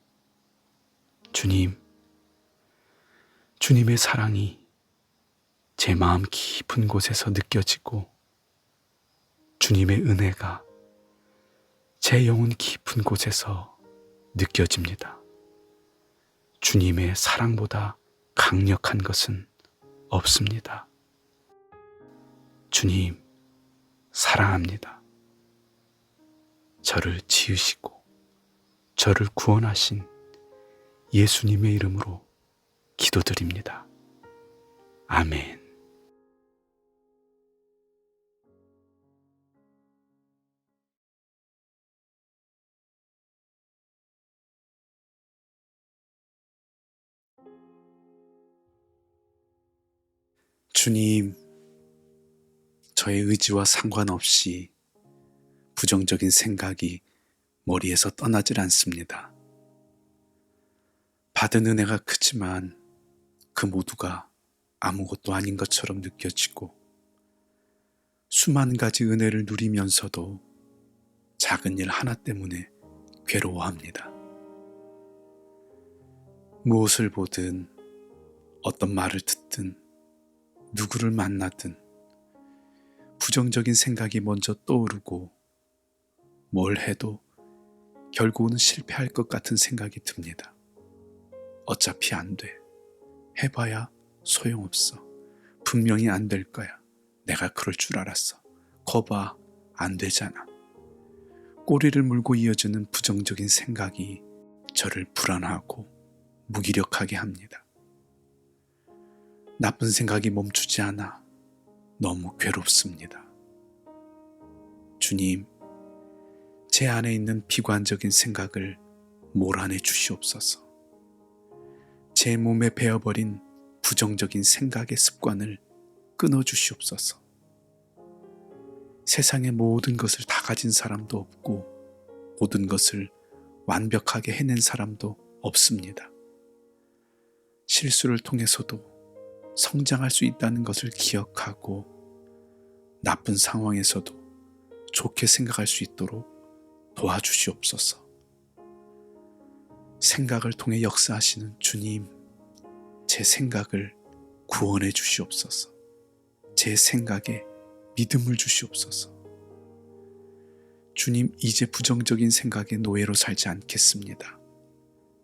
주님, 주님의 사랑이 제 마음 깊은 곳에서 느껴지고 주님의 은혜가 제 영혼 깊은 곳에서 느껴집니다. 주님의 사랑보다 강력한 것은 없습니다. 주님, 사랑합니다. 저를 지으시고 저를 구원하신 예수님의 이름으로 기도드립니다. 아멘. 주님, 저의 의지와 상관없이 부정적인 생각이 머리에서 떠나질 않습니다. 받은 은혜가 크지만 그 모두가 아무것도 아닌 것처럼 느껴지고 수만 가지 은혜를 누리면서도 작은 일 하나 때문에 괴로워합니다. 무엇을 보든 어떤 말을 듣든 누구를 만나든 부정적인 생각이 먼저 떠오르고 뭘 해도 결국은 실패할 것 같은 생각이 듭니다. 어차피 안 돼. 해봐야 소용없어. 분명히 안 될 거야. 내가 그럴 줄 알았어. 거봐, 안 되잖아. 꼬리를 물고 이어지는 부정적인 생각이 저를 불안하고 무기력하게 합니다. 나쁜 생각이 멈추지 않아 너무 괴롭습니다. 주님, 제 안에 있는 비관적인 생각을 몰아내 주시옵소서. 제 몸에 배어버린 부정적인 생각의 습관을 끊어 주시옵소서. 세상의 모든 것을 다 가진 사람도 없고 모든 것을 완벽하게 해낸 사람도 없습니다. 실수를 통해서도 성장할 수 있다는 것을 기억하고 나쁜 상황에서도 좋게 생각할 수 있도록 도와주시옵소서. 생각을 통해 역사하시는 주님, 제 생각을 구원해 주시옵소서. 제 생각에 믿음을 주시옵소서. 주님, 이제 부정적인 생각의 노예로 살지 않겠습니다.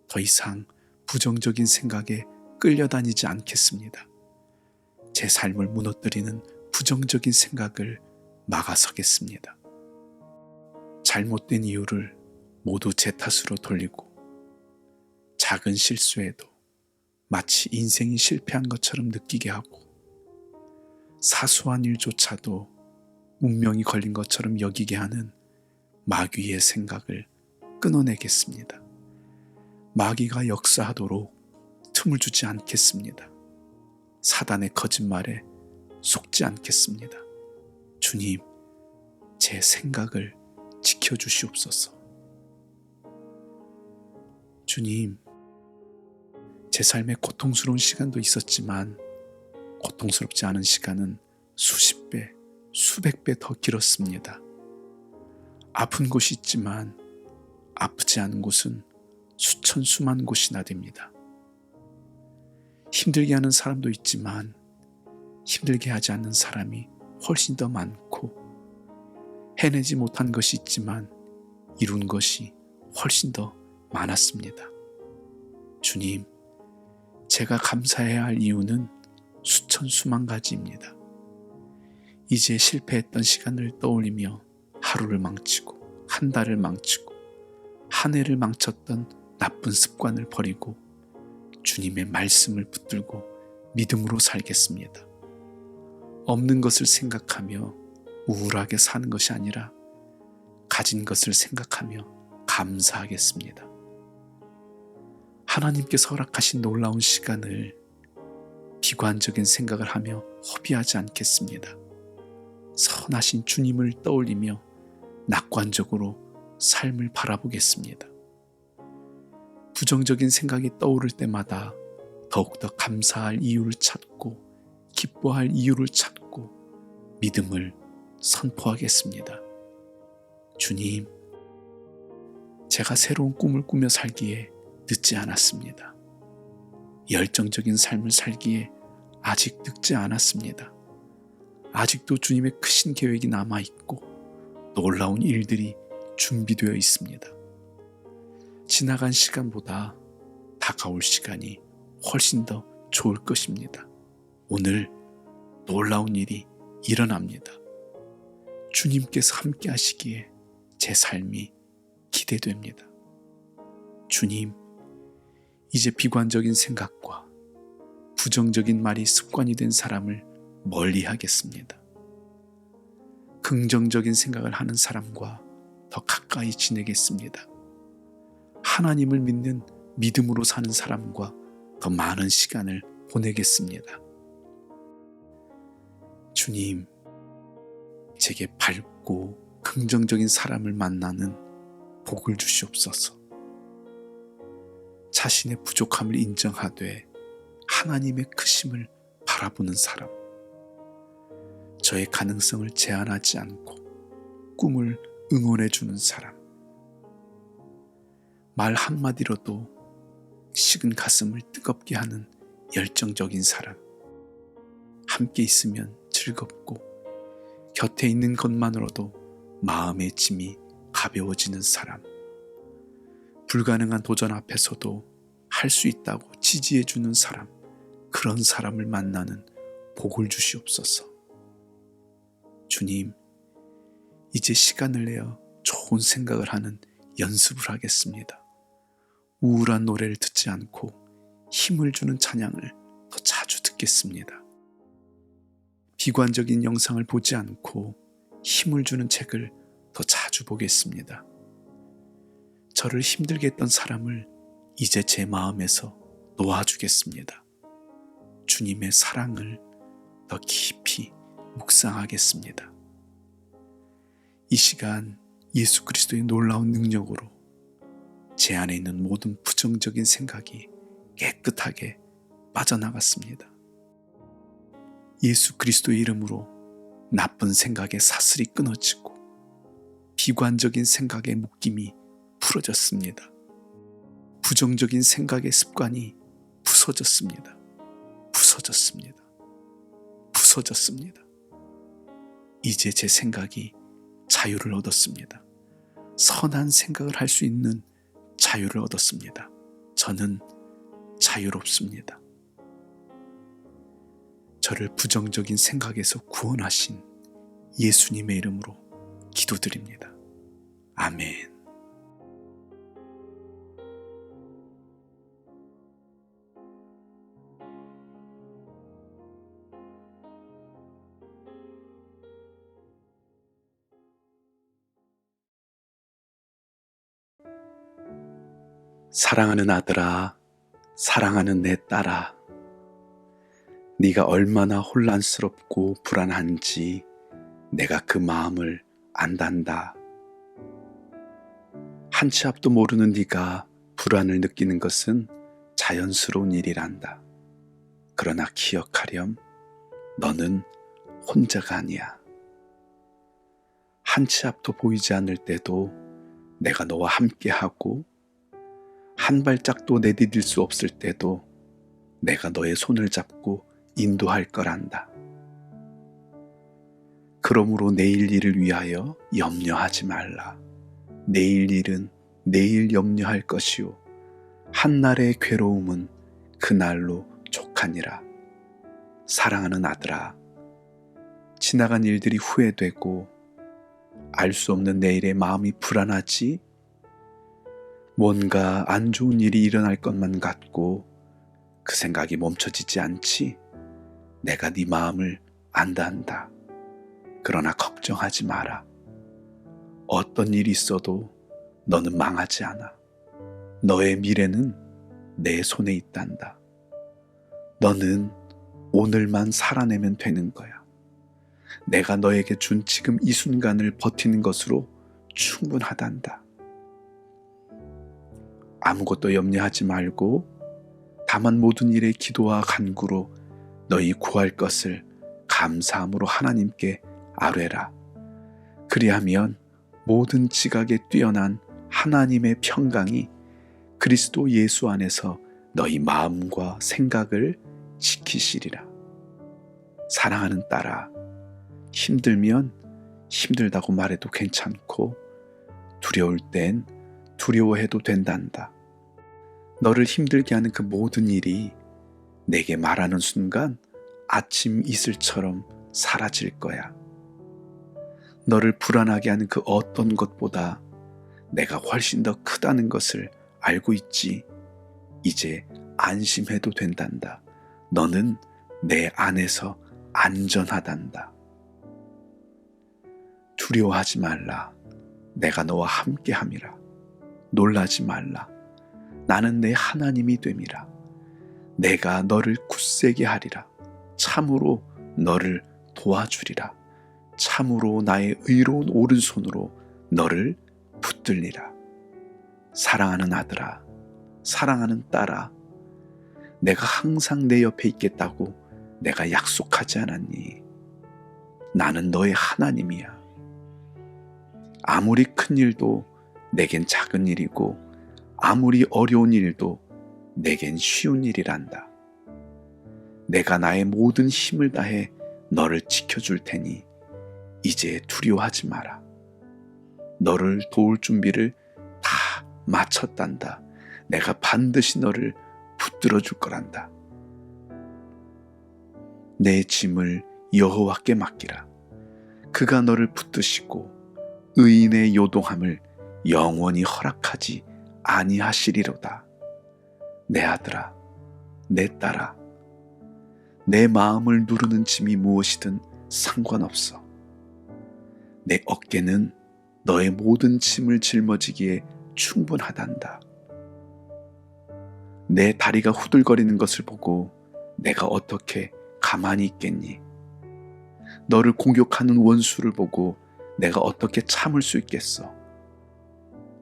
더 이상 부정적인 생각에 끌려다니지 않겠습니다. 제 삶을 무너뜨리는 부정적인 생각을 막아서겠습니다. 잘못된 이유를 모두 제 탓으로 돌리고 작은 실수에도 마치 인생이 실패한 것처럼 느끼게 하고 사소한 일조차도 운명이 걸린 것처럼 여기게 하는 마귀의 생각을 끊어내겠습니다. 마귀가 역사하도록 틈을 주지 않겠습니다. 사단의 거짓말에 속지 않겠습니다. 주님, 제 생각을 지켜주시옵소서. 주님, 제 삶에 고통스러운 시간도 있었지만 고통스럽지 않은 시간은 수십 배, 수백 배 더 길었습니다. 아픈 곳이 있지만 아프지 않은 곳은 수천 수만 곳이나 됩니다. 힘들게 하는 사람도 있지만 힘들게 하지 않는 사람이 훨씬 더 많고, 해내지 못한 것이 있지만 이룬 것이 훨씬 더 많았습니다. 주님, 제가 감사해야 할 이유는 수천 수만 가지입니다. 이제 실패했던 시간을 떠올리며 하루를 망치고 한 달을 망치고 한 해를 망쳤던 나쁜 습관을 버리고 주님의 말씀을 붙들고 믿음으로 살겠습니다. 없는 것을 생각하며 우울하게 사는 것이 아니라 가진 것을 생각하며 감사하겠습니다. 하나님께서 허락하신 놀라운 시간을 비관적인 생각을 하며 허비하지 않겠습니다. 선하신 주님을 떠올리며 낙관적으로 삶을 바라보겠습니다. 부정적인 생각이 떠오를 때마다 더욱더 감사할 이유를 찾고 기뻐할 이유를 찾고 믿음을 선포하겠습니다. 주님, 제가 새로운 꿈을 꾸며 살기에 늦지 않았습니다. 열정적인 삶을 살기에 아직 늦지 않았습니다. 아직도 주님의 크신 계획이 남아있고 놀라운 일들이 준비되어 있습니다. 지나간 시간보다 다가올 시간이 훨씬 더 좋을 것입니다. 오늘 놀라운 일이 일어납니다. 주님께서 함께 하시기에 제 삶이 기대됩니다. 주님, 이제 비관적인 생각과 부정적인 말이 습관이 된 사람을 멀리 하겠습니다. 긍정적인 생각을 하는 사람과 더 가까이 지내겠습니다. 하나님을 믿는 믿음으로 사는 사람과 더 많은 시간을 보내겠습니다. 주님, 제게 밝고 긍정적인 사람을 만나는 복을 주시옵소서. 자신의 부족함을 인정하되 하나님의 크심을 바라보는 사람, 저의 가능성을 제한하지 않고 꿈을 응원해 주는 사람, 말 한마디로도 식은 가슴을 뜨겁게 하는 열정적인 사람, 함께 있으면 즐겁고 곁에 있는 것만으로도 마음의 짐이 가벼워지는 사람, 불가능한 도전 앞에서도 할 수 있다고 지지해 주는 사람, 그런 사람을 만나는 복을 주시옵소서. 주님, 이제 시간을 내어 좋은 생각을 하는 연습을 하겠습니다. 우울한 노래를 듣지 않고 힘을 주는 찬양을 더 자주 듣겠습니다. 비관적인 영상을 보지 않고 힘을 주는 책을 더 자주 보겠습니다. 저를 힘들게 했던 사람을 이제 제 마음에서 놓아주겠습니다. 주님의 사랑을 더 깊이 묵상하겠습니다. 이 시간 예수 그리스도의 놀라운 능력으로 제 안에 있는 모든 부정적인 생각이 깨끗하게 빠져나갔습니다. 예수 그리스도의 이름으로 나쁜 생각의 사슬이 끊어지고 비관적인 생각의 묶임이 풀어졌습니다. 부정적인 생각의 습관이 부서졌습니다. 부서졌습니다. 부서졌습니다. 이제 제 생각이 자유를 얻었습니다. 선한 생각을 할 수 있는 자유를 얻었습니다. 저는 자유롭습니다. 저를 부정적인 생각에서 구원하신 예수님의 이름으로 기도드립니다. 아멘. 사랑하는 아들아, 사랑하는 내 딸아, 네가 얼마나 혼란스럽고 불안한지 내가 그 마음을 안단다. 한 치 앞도 모르는 네가 불안을 느끼는 것은 자연스러운 일이란다. 그러나 기억하렴, 너는 혼자가 아니야. 한 치 앞도 보이지 않을 때도 내가 너와 함께하고, 한 발짝도 내디딜 수 없을 때도 내가 너의 손을 잡고 인도할 거란다. 그러므로 내일 일을 위하여 염려하지 말라. 내일 일은 내일 염려할 것이요 한날의 괴로움은 그날로 족하니라. 사랑하는 아들아, 지나간 일들이 후회되고 알 수 없는 내일의 마음이 불안하지? 뭔가 안 좋은 일이 일어날 것만 같고 그 생각이 멈춰지지 않지? 내가 네 마음을 안다한다. 그러나 걱정하지 마라. 어떤 일이 있어도 너는 망하지 않아. 너의 미래는 내 손에 있단다. 너는 오늘만 살아내면 되는 거야. 내가 너에게 준 지금 이 순간을 버티는 것으로 충분하단다. 아무것도 염려하지 말고 다만 모든 일에 기도와 간구로 너희 구할 것을 감사함으로 하나님께 아뢰라. 그리하면 모든 지각에 뛰어난 하나님의 평강이 그리스도 예수 안에서 너희 마음과 생각을 지키시리라. 사랑하는 딸아, 힘들면 힘들다고 말해도 괜찮고 두려울 땐 두려워해도 된단다. 너를 힘들게 하는 그 모든 일이 내게 말하는 순간 아침 이슬처럼 사라질 거야. 너를 불안하게 하는 그 어떤 것보다 내가 훨씬 더 크다는 것을 알고 있지. 이제 안심해도 된단다. 너는 내 안에서 안전하단다. 두려워하지 말라. 내가 너와 함께함이라. 놀라지 말라. 나는 내 하나님이 됨이라. 내가 너를 굳세게 하리라. 참으로 너를 도와주리라. 참으로 나의 의로운 오른손으로 너를 붙들리라. 사랑하는 아들아, 사랑하는 딸아, 내가 항상 내 옆에 있겠다고 내가 약속하지 않았니? 나는 너의 하나님이야. 아무리 큰 일도 내겐 작은 일이고 아무리 어려운 일도 내겐 쉬운 일이란다. 내가 나의 모든 힘을 다해 너를 지켜줄 테니 이제 두려워하지 마라. 너를 도울 준비를 다 마쳤단다. 내가 반드시 너를 붙들어 줄 거란다. 내 짐을 여호와께 맡기라. 그가 너를 붙드시고 의인의 요동함을 영원히 허락하지 아니하시리로다. 내 아들아, 내 딸아, 내 마음을 누르는 짐이 무엇이든 상관없어. 내 어깨는 너의 모든 짐을 짊어지기에 충분하단다. 내 다리가 후들거리는 것을 보고 내가 어떻게 가만히 있겠니? 너를 공격하는 원수를 보고 내가 어떻게 참을 수 있겠어?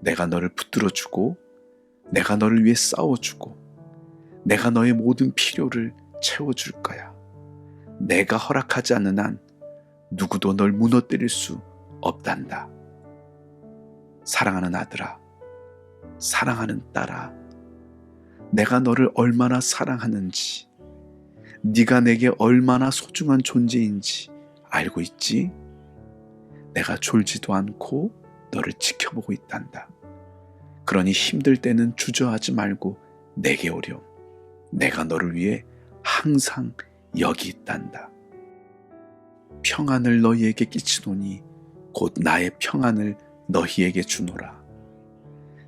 내가 너를 붙들어주고 내가 너를 위해 싸워주고 내가 너의 모든 필요를 채워줄 거야. 내가 허락하지 않는 한 누구도 널 무너뜨릴 수 없단다. 사랑하는 아들아, 사랑하는 딸아, 내가 너를 얼마나 사랑하는지, 네가 내게 얼마나 소중한 존재인지 알고 있지? 내가 졸지도 않고 너를 지켜보고 있단다. 그러니 힘들 때는 주저하지 말고 내게 오렴. 내가 너를 위해 항상 여기 있단다. 평안을 너희에게 끼치노니 곧 나의 평안을 너희에게 주노라.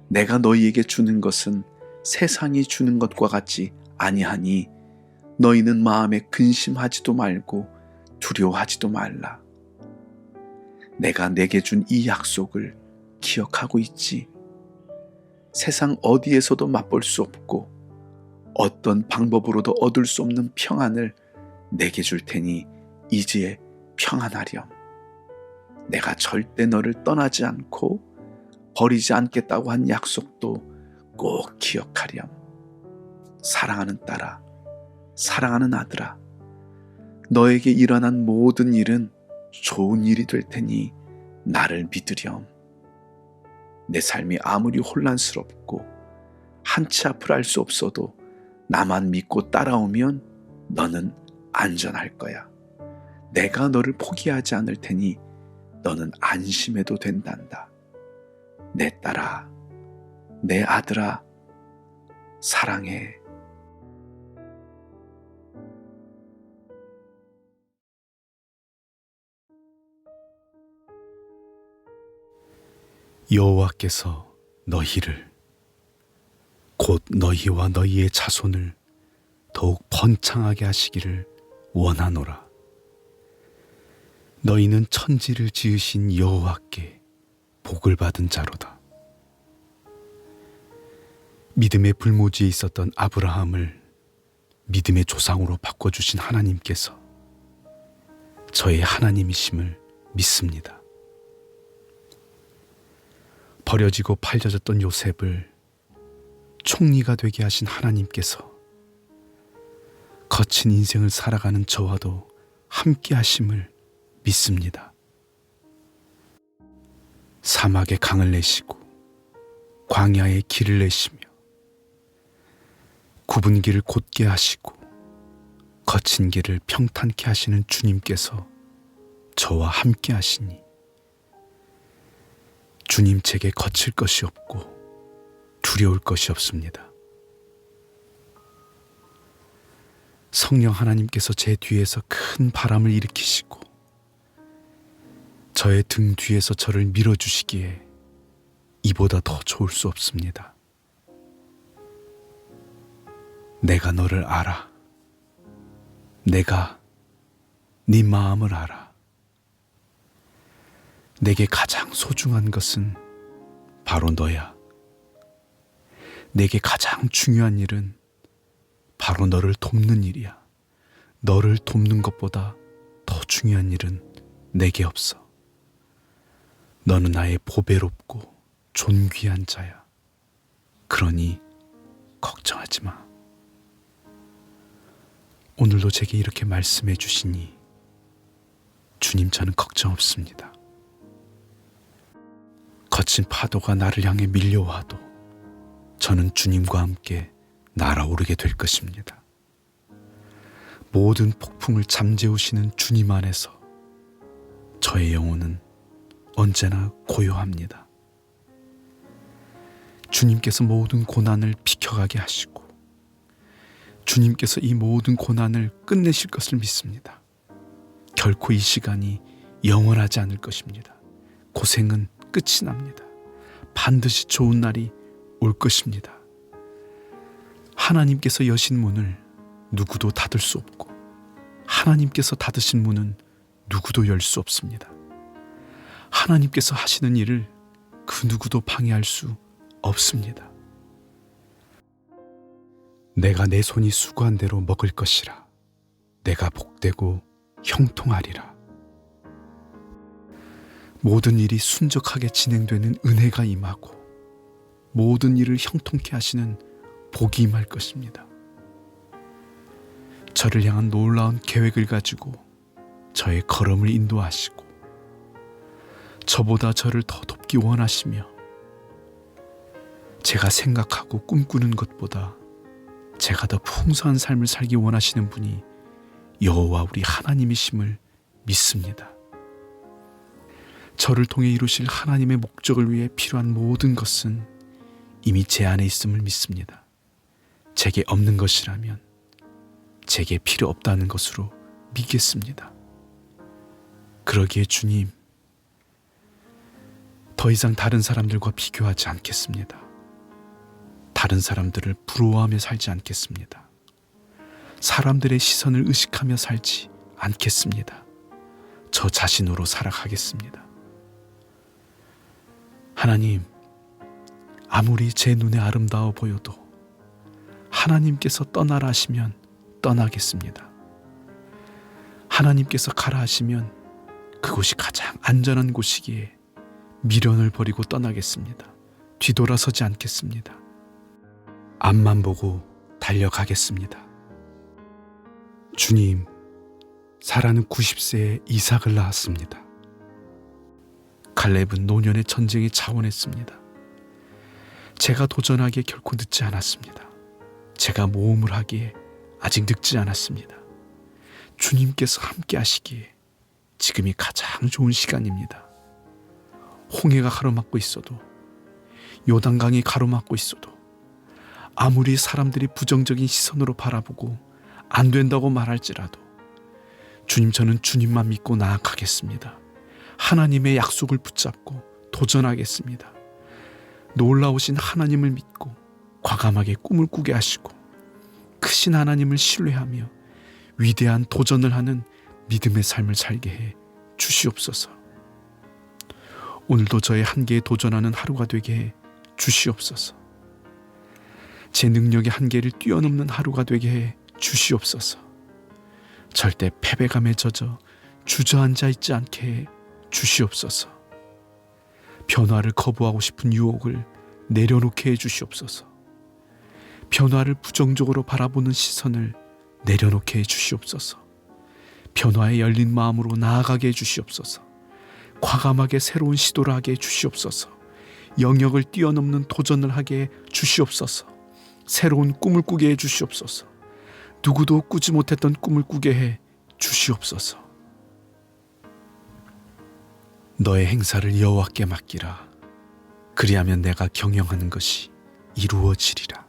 내가 너희에게 주는 것은 세상이 주는 것과 같지 아니하니 너희는 마음에 근심하지도 말고 두려워하지도 말라. 내가 내게 준 이 약속을 기억하고 있지? 세상 어디에서도 맛볼 수 없고 어떤 방법으로도 얻을 수 없는 평안을 내게 줄 테니 이제 평안하렴. 내가 절대 너를 떠나지 않고 버리지 않겠다고 한 약속도 꼭 기억하렴. 사랑하는 딸아, 사랑하는 아들아, 너에게 일어난 모든 일은 좋은 일이 될 테니 나를 믿으렴. 내 삶이 아무리 혼란스럽고 한치 앞을 알 수 없어도 나만 믿고 따라오면 너는 안전할 거야. 내가 너를 포기하지 않을 테니 너는 안심해도 된단다. 내 딸아, 내 아들아, 사랑해. 여호와께서 너희를 곧 너희와 너희의 자손을 더욱 번창하게 하시기를 원하노라. 너희는 천지를 지으신 여호와께 복을 받은 자로다. 믿음의 불모지에 있었던 아브라함을 믿음의 조상으로 바꿔주신 하나님께서 저의 하나님이심을 믿습니다. 버려지고 팔려졌던 요셉을 총리가 되게 하신 하나님께서 거친 인생을 살아가는 저와도 함께 하심을 믿습니다. 사막에 강을 내시고 광야에 길을 내시며 굽은 길을 곧게 하시고 거친 길을 평탄케 하시는 주님께서 저와 함께 하시니 주님 책에 거칠 것이 없고 두려울 것이 없습니다. 성령 하나님께서 제 뒤에서 큰 바람을 일으키시고 저의 등 뒤에서 저를 밀어주시기에 이보다 더 좋을 수 없습니다. 내가 너를 알아. 내가 네 마음을 알아. 내게 가장 소중한 것은 바로 너야. 내게 가장 중요한 일은 바로 너를 돕는 일이야. 너를 돕는 것보다 더 중요한 일은 내게 없어. 너는 나의 보배롭고 존귀한 자야. 그러니 걱정하지 마. 오늘도 제게 이렇게 말씀해 주시니 주님, 저는 걱정 없습니다. 거친 파도가 나를 향해 밀려와도 저는 주님과 함께 날아오르게 될 것입니다. 모든 폭풍을 잠재우시는 주님 안에서 저의 영혼은 언제나 고요합니다. 주님께서 모든 고난을 비켜가게 하시고 주님께서 이 모든 고난을 끝내실 것을 믿습니다. 결코 이 시간이 영원하지 않을 것입니다. 고생은 끝이 납니다. 반드시 좋은 날이 올 것입니다. 하나님께서 여신 문을 누구도 닫을 수 없고 하나님께서 닫으신 문은 누구도 열 수 없습니다. 하나님께서 하시는 일을 그 누구도 방해할 수 없습니다. 내가 내 손이 수고한 대로 먹을 것이라. 내가 복되고 형통하리라. 모든 일이 순적하게 진행되는 은혜가 임하고 모든 일을 형통케 하시는 복이 임할 것입니다. 저를 향한 놀라운 계획을 가지고 저의 걸음을 인도하시고 저보다 저를 더 돕기 원하시며 제가 생각하고 꿈꾸는 것보다 제가 더 풍성한 삶을 살기 원하시는 분이 여호와 우리 하나님이심을 믿습니다. 저를 통해 이루실 하나님의 목적을 위해 필요한 모든 것은 이미 제 안에 있음을 믿습니다. 제게 없는 것이라면 제게 필요 없다는 것으로 믿겠습니다. 그러기에 주님, 더 이상 다른 사람들과 비교하지 않겠습니다. 다른 사람들을 부러워하며 살지 않겠습니다. 사람들의 시선을 의식하며 살지 않겠습니다. 저 자신으로 살아가겠습니다. 하나님, 아무리 제 눈에 아름다워 보여도 하나님께서 떠나라 하시면 떠나겠습니다. 하나님께서 가라 하시면 그곳이 가장 안전한 곳이기에 미련을 버리고 떠나겠습니다. 뒤돌아서지 않겠습니다. 앞만 보고 달려가겠습니다. 주님, 사라는 90세에 이삭을 낳았습니다. 갈렙은 노년의 전쟁에 자원했습니다. 제가 도전하기에 결코 늦지 않았습니다. 제가 모험을 하기에 아직 늙지 않았습니다. 주님께서 함께 하시기에 지금이 가장 좋은 시간입니다. 홍해가 가로막고 있어도, 요단강이 가로막고 있어도, 아무리 사람들이 부정적인 시선으로 바라보고 안 된다고 말할지라도 주님, 저는 주님만 믿고 나아가겠습니다. 하나님의 약속을 붙잡고 도전하겠습니다. 놀라우신 하나님을 믿고 과감하게 꿈을 꾸게 하시고 크신 하나님을 신뢰하며 위대한 도전을 하는 믿음의 삶을 살게 해 주시옵소서. 오늘도 저의 한계에 도전하는 하루가 되게 해 주시옵소서. 제 능력의 한계를 뛰어넘는 하루가 되게 해 주시옵소서. 절대 패배감에 젖어 주저앉아 있지 않게 해 주시옵소서. 변화를 거부하고 싶은 유혹을 내려놓게 해 주시옵소서. 변화를 부정적으로 바라보는 시선을 내려놓게 해 주시옵소서. 변화에 열린 마음으로 나아가게 해 주시옵소서. 과감하게 새로운 시도를 하게 해 주시옵소서. 영역을 뛰어넘는 도전을 하게 해 주시옵소서. 새로운 꿈을 꾸게 해 주시옵소서. 누구도 꾸지 못했던 꿈을 꾸게 해 주시옵소서. 너의 행사를 여호와께 맡기라. 그리하면 내가 경영하는 것이 이루어지리라.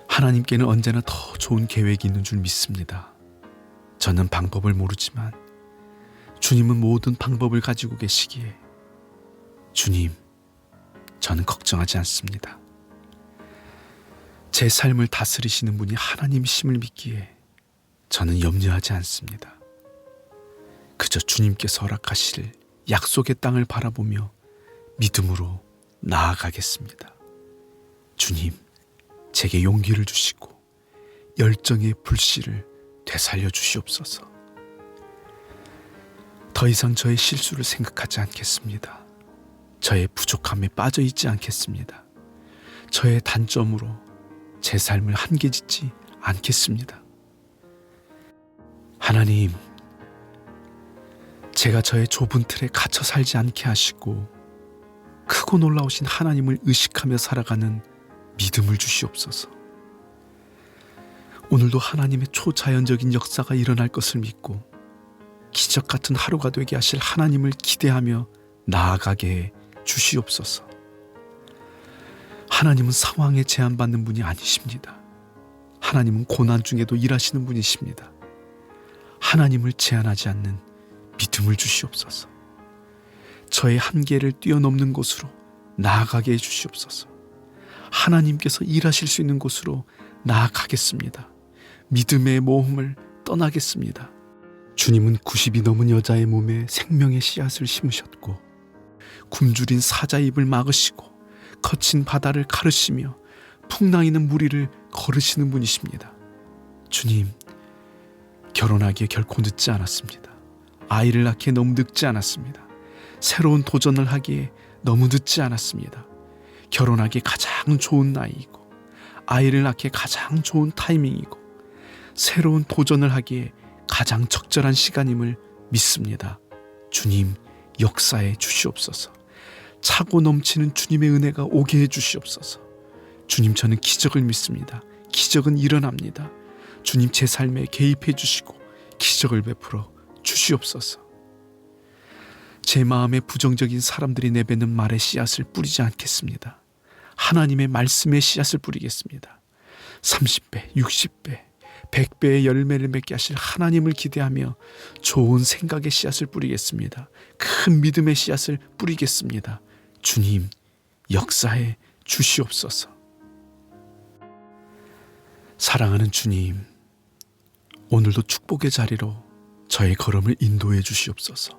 하나님께는 언제나 더 좋은 계획이 있는 줄 믿습니다. 저는 방법을 모르지만 주님은 모든 방법을 가지고 계시기에 주님, 저는 걱정하지 않습니다. 제 삶을 다스리시는 분이 하나님이심을 믿기에 저는 염려하지 않습니다. 그저 주님께서 허락하실 약속의 땅을 바라보며 믿음으로 나아가겠습니다. 주님, 제게 용기를 주시고 열정의 불씨를 되살려 주시옵소서. 더 이상 저의 실수를 생각하지 않겠습니다. 저의 부족함에 빠져 있지 않겠습니다. 저의 단점으로 제 삶을 한계짓지 않겠습니다. 하나님, 제가 저의 좁은 틀에 갇혀 살지 않게 하시고 크고 놀라우신 하나님을 의식하며 살아가는 믿음을 주시옵소서. 오늘도 하나님의 초자연적인 역사가 일어날 것을 믿고 기적 같은 하루가 되게 하실 하나님을 기대하며 나아가게 해 주시옵소서. 하나님은 상황에 제한받는 분이 아니십니다. 하나님은 고난 중에도 일하시는 분이십니다. 하나님을 제한하지 않는 믿음을 주시옵소서. 저의 한계를 뛰어넘는 곳으로 나아가게 해 주시옵소서. 하나님께서 일하실 수 있는 곳으로 나아가겠습니다. 믿음의 모험을 떠나겠습니다. 주님은 90이 넘은 여자의 몸에 생명의 씨앗을 심으셨고 굶주린 사자의 입을 막으시고 거친 바다를 가르시며 풍랑이는 무리를 거르시는 분이십니다. 주님, 결혼하기에 결코 늦지 않았습니다. 아이를 낳기에 너무 늦지 않았습니다. 새로운 도전을 하기에 너무 늦지 않았습니다. 결혼하기에 가장 좋은 나이이고 아이를 낳기에 가장 좋은 타이밍이고 새로운 도전을 하기에 가장 적절한 시간임을 믿습니다. 주님, 역사해 주시옵소서. 차고 넘치는 주님의 은혜가 오게 해 주시옵소서. 주님, 저는 기적을 믿습니다. 기적은 일어납니다. 주님, 제 삶에 개입해 주시고 기적을 베풀어 주시옵소서. 제 마음에 부정적인 사람들이 내뱉는 말의 씨앗을 뿌리지 않겠습니다. 하나님의 말씀의 씨앗을 뿌리겠습니다. 30배, 60배, 100배의 열매를 맺게 하실 하나님을 기대하며 좋은 생각의 씨앗을 뿌리겠습니다. 큰 믿음의 씨앗을 뿌리겠습니다. 주님, 역사해 주시옵소서. 사랑하는 주님, 오늘도 축복의 자리로 저의 걸음을 인도해 주시옵소서.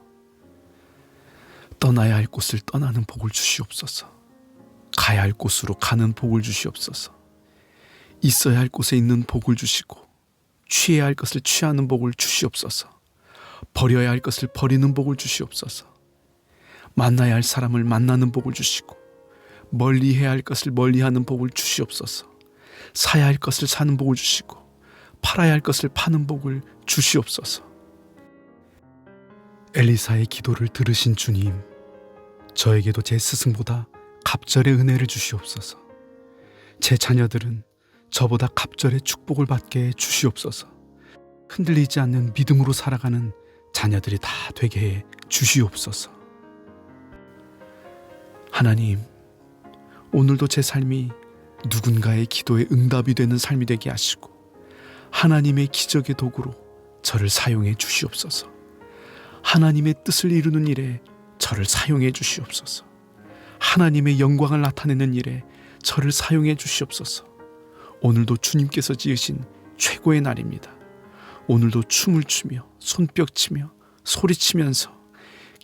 떠나야 할 곳을 떠나는 복을 주시옵소서. 가야 할 곳으로 가는 복을 주시옵소서. 있어야 할 곳에 있는 복을 주시고 취해야 할 것을 취하는 복을 주시옵소서. 버려야 할 것을 버리는 복을 주시옵소서. 만나야 할 사람을 만나는 복을 주시고 멀리해야 할 것을 멀리하는 복을 주시옵소서. 사야 할 것을 사는 복을 주시고 팔아야 할 것을 파는 복을 주시옵소서. 엘리사의 기도를 들으신 주님, 저에게도 제 스승보다 갑절의 은혜를 주시옵소서. 제 자녀들은 저보다 갑절의 축복을 받게 해 주시옵소서. 흔들리지 않는 믿음으로 살아가는 자녀들이 다 되게 해 주시옵소서. 하나님, 오늘도 제 삶이 누군가의 기도에 응답이 되는 삶이 되게 하시고 하나님의 기적의 도구로 저를 사용해 주시옵소서. 하나님의 뜻을 이루는 일에 저를 사용해 주시옵소서. 하나님의 영광을 나타내는 일에 저를 사용해 주시옵소서. 오늘도 주님께서 지으신 최고의 날입니다. 오늘도 춤을 추며 손뼉치며 소리치면서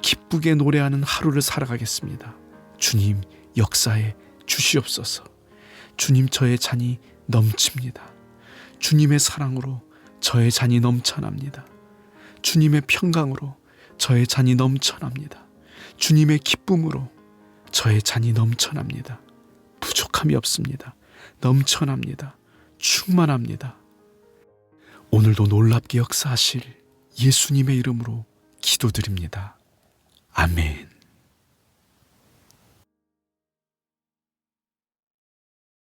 기쁘게 노래하는 하루를 살아가겠습니다. 주님 역사해 주시옵소서. 주님, 저의 잔이 넘칩니다. 주님의 사랑으로 저의 잔이 넘쳐납니다. 주님의 평강으로 저의 잔이 넘쳐납니다. 주님의 기쁨으로 저의 잔이 넘쳐납니다. 부족함이 없습니다. 넘쳐납니다. 충만합니다. 오늘도 놀랍게 역사하실 예수님의 이름으로 기도드립니다. 아멘.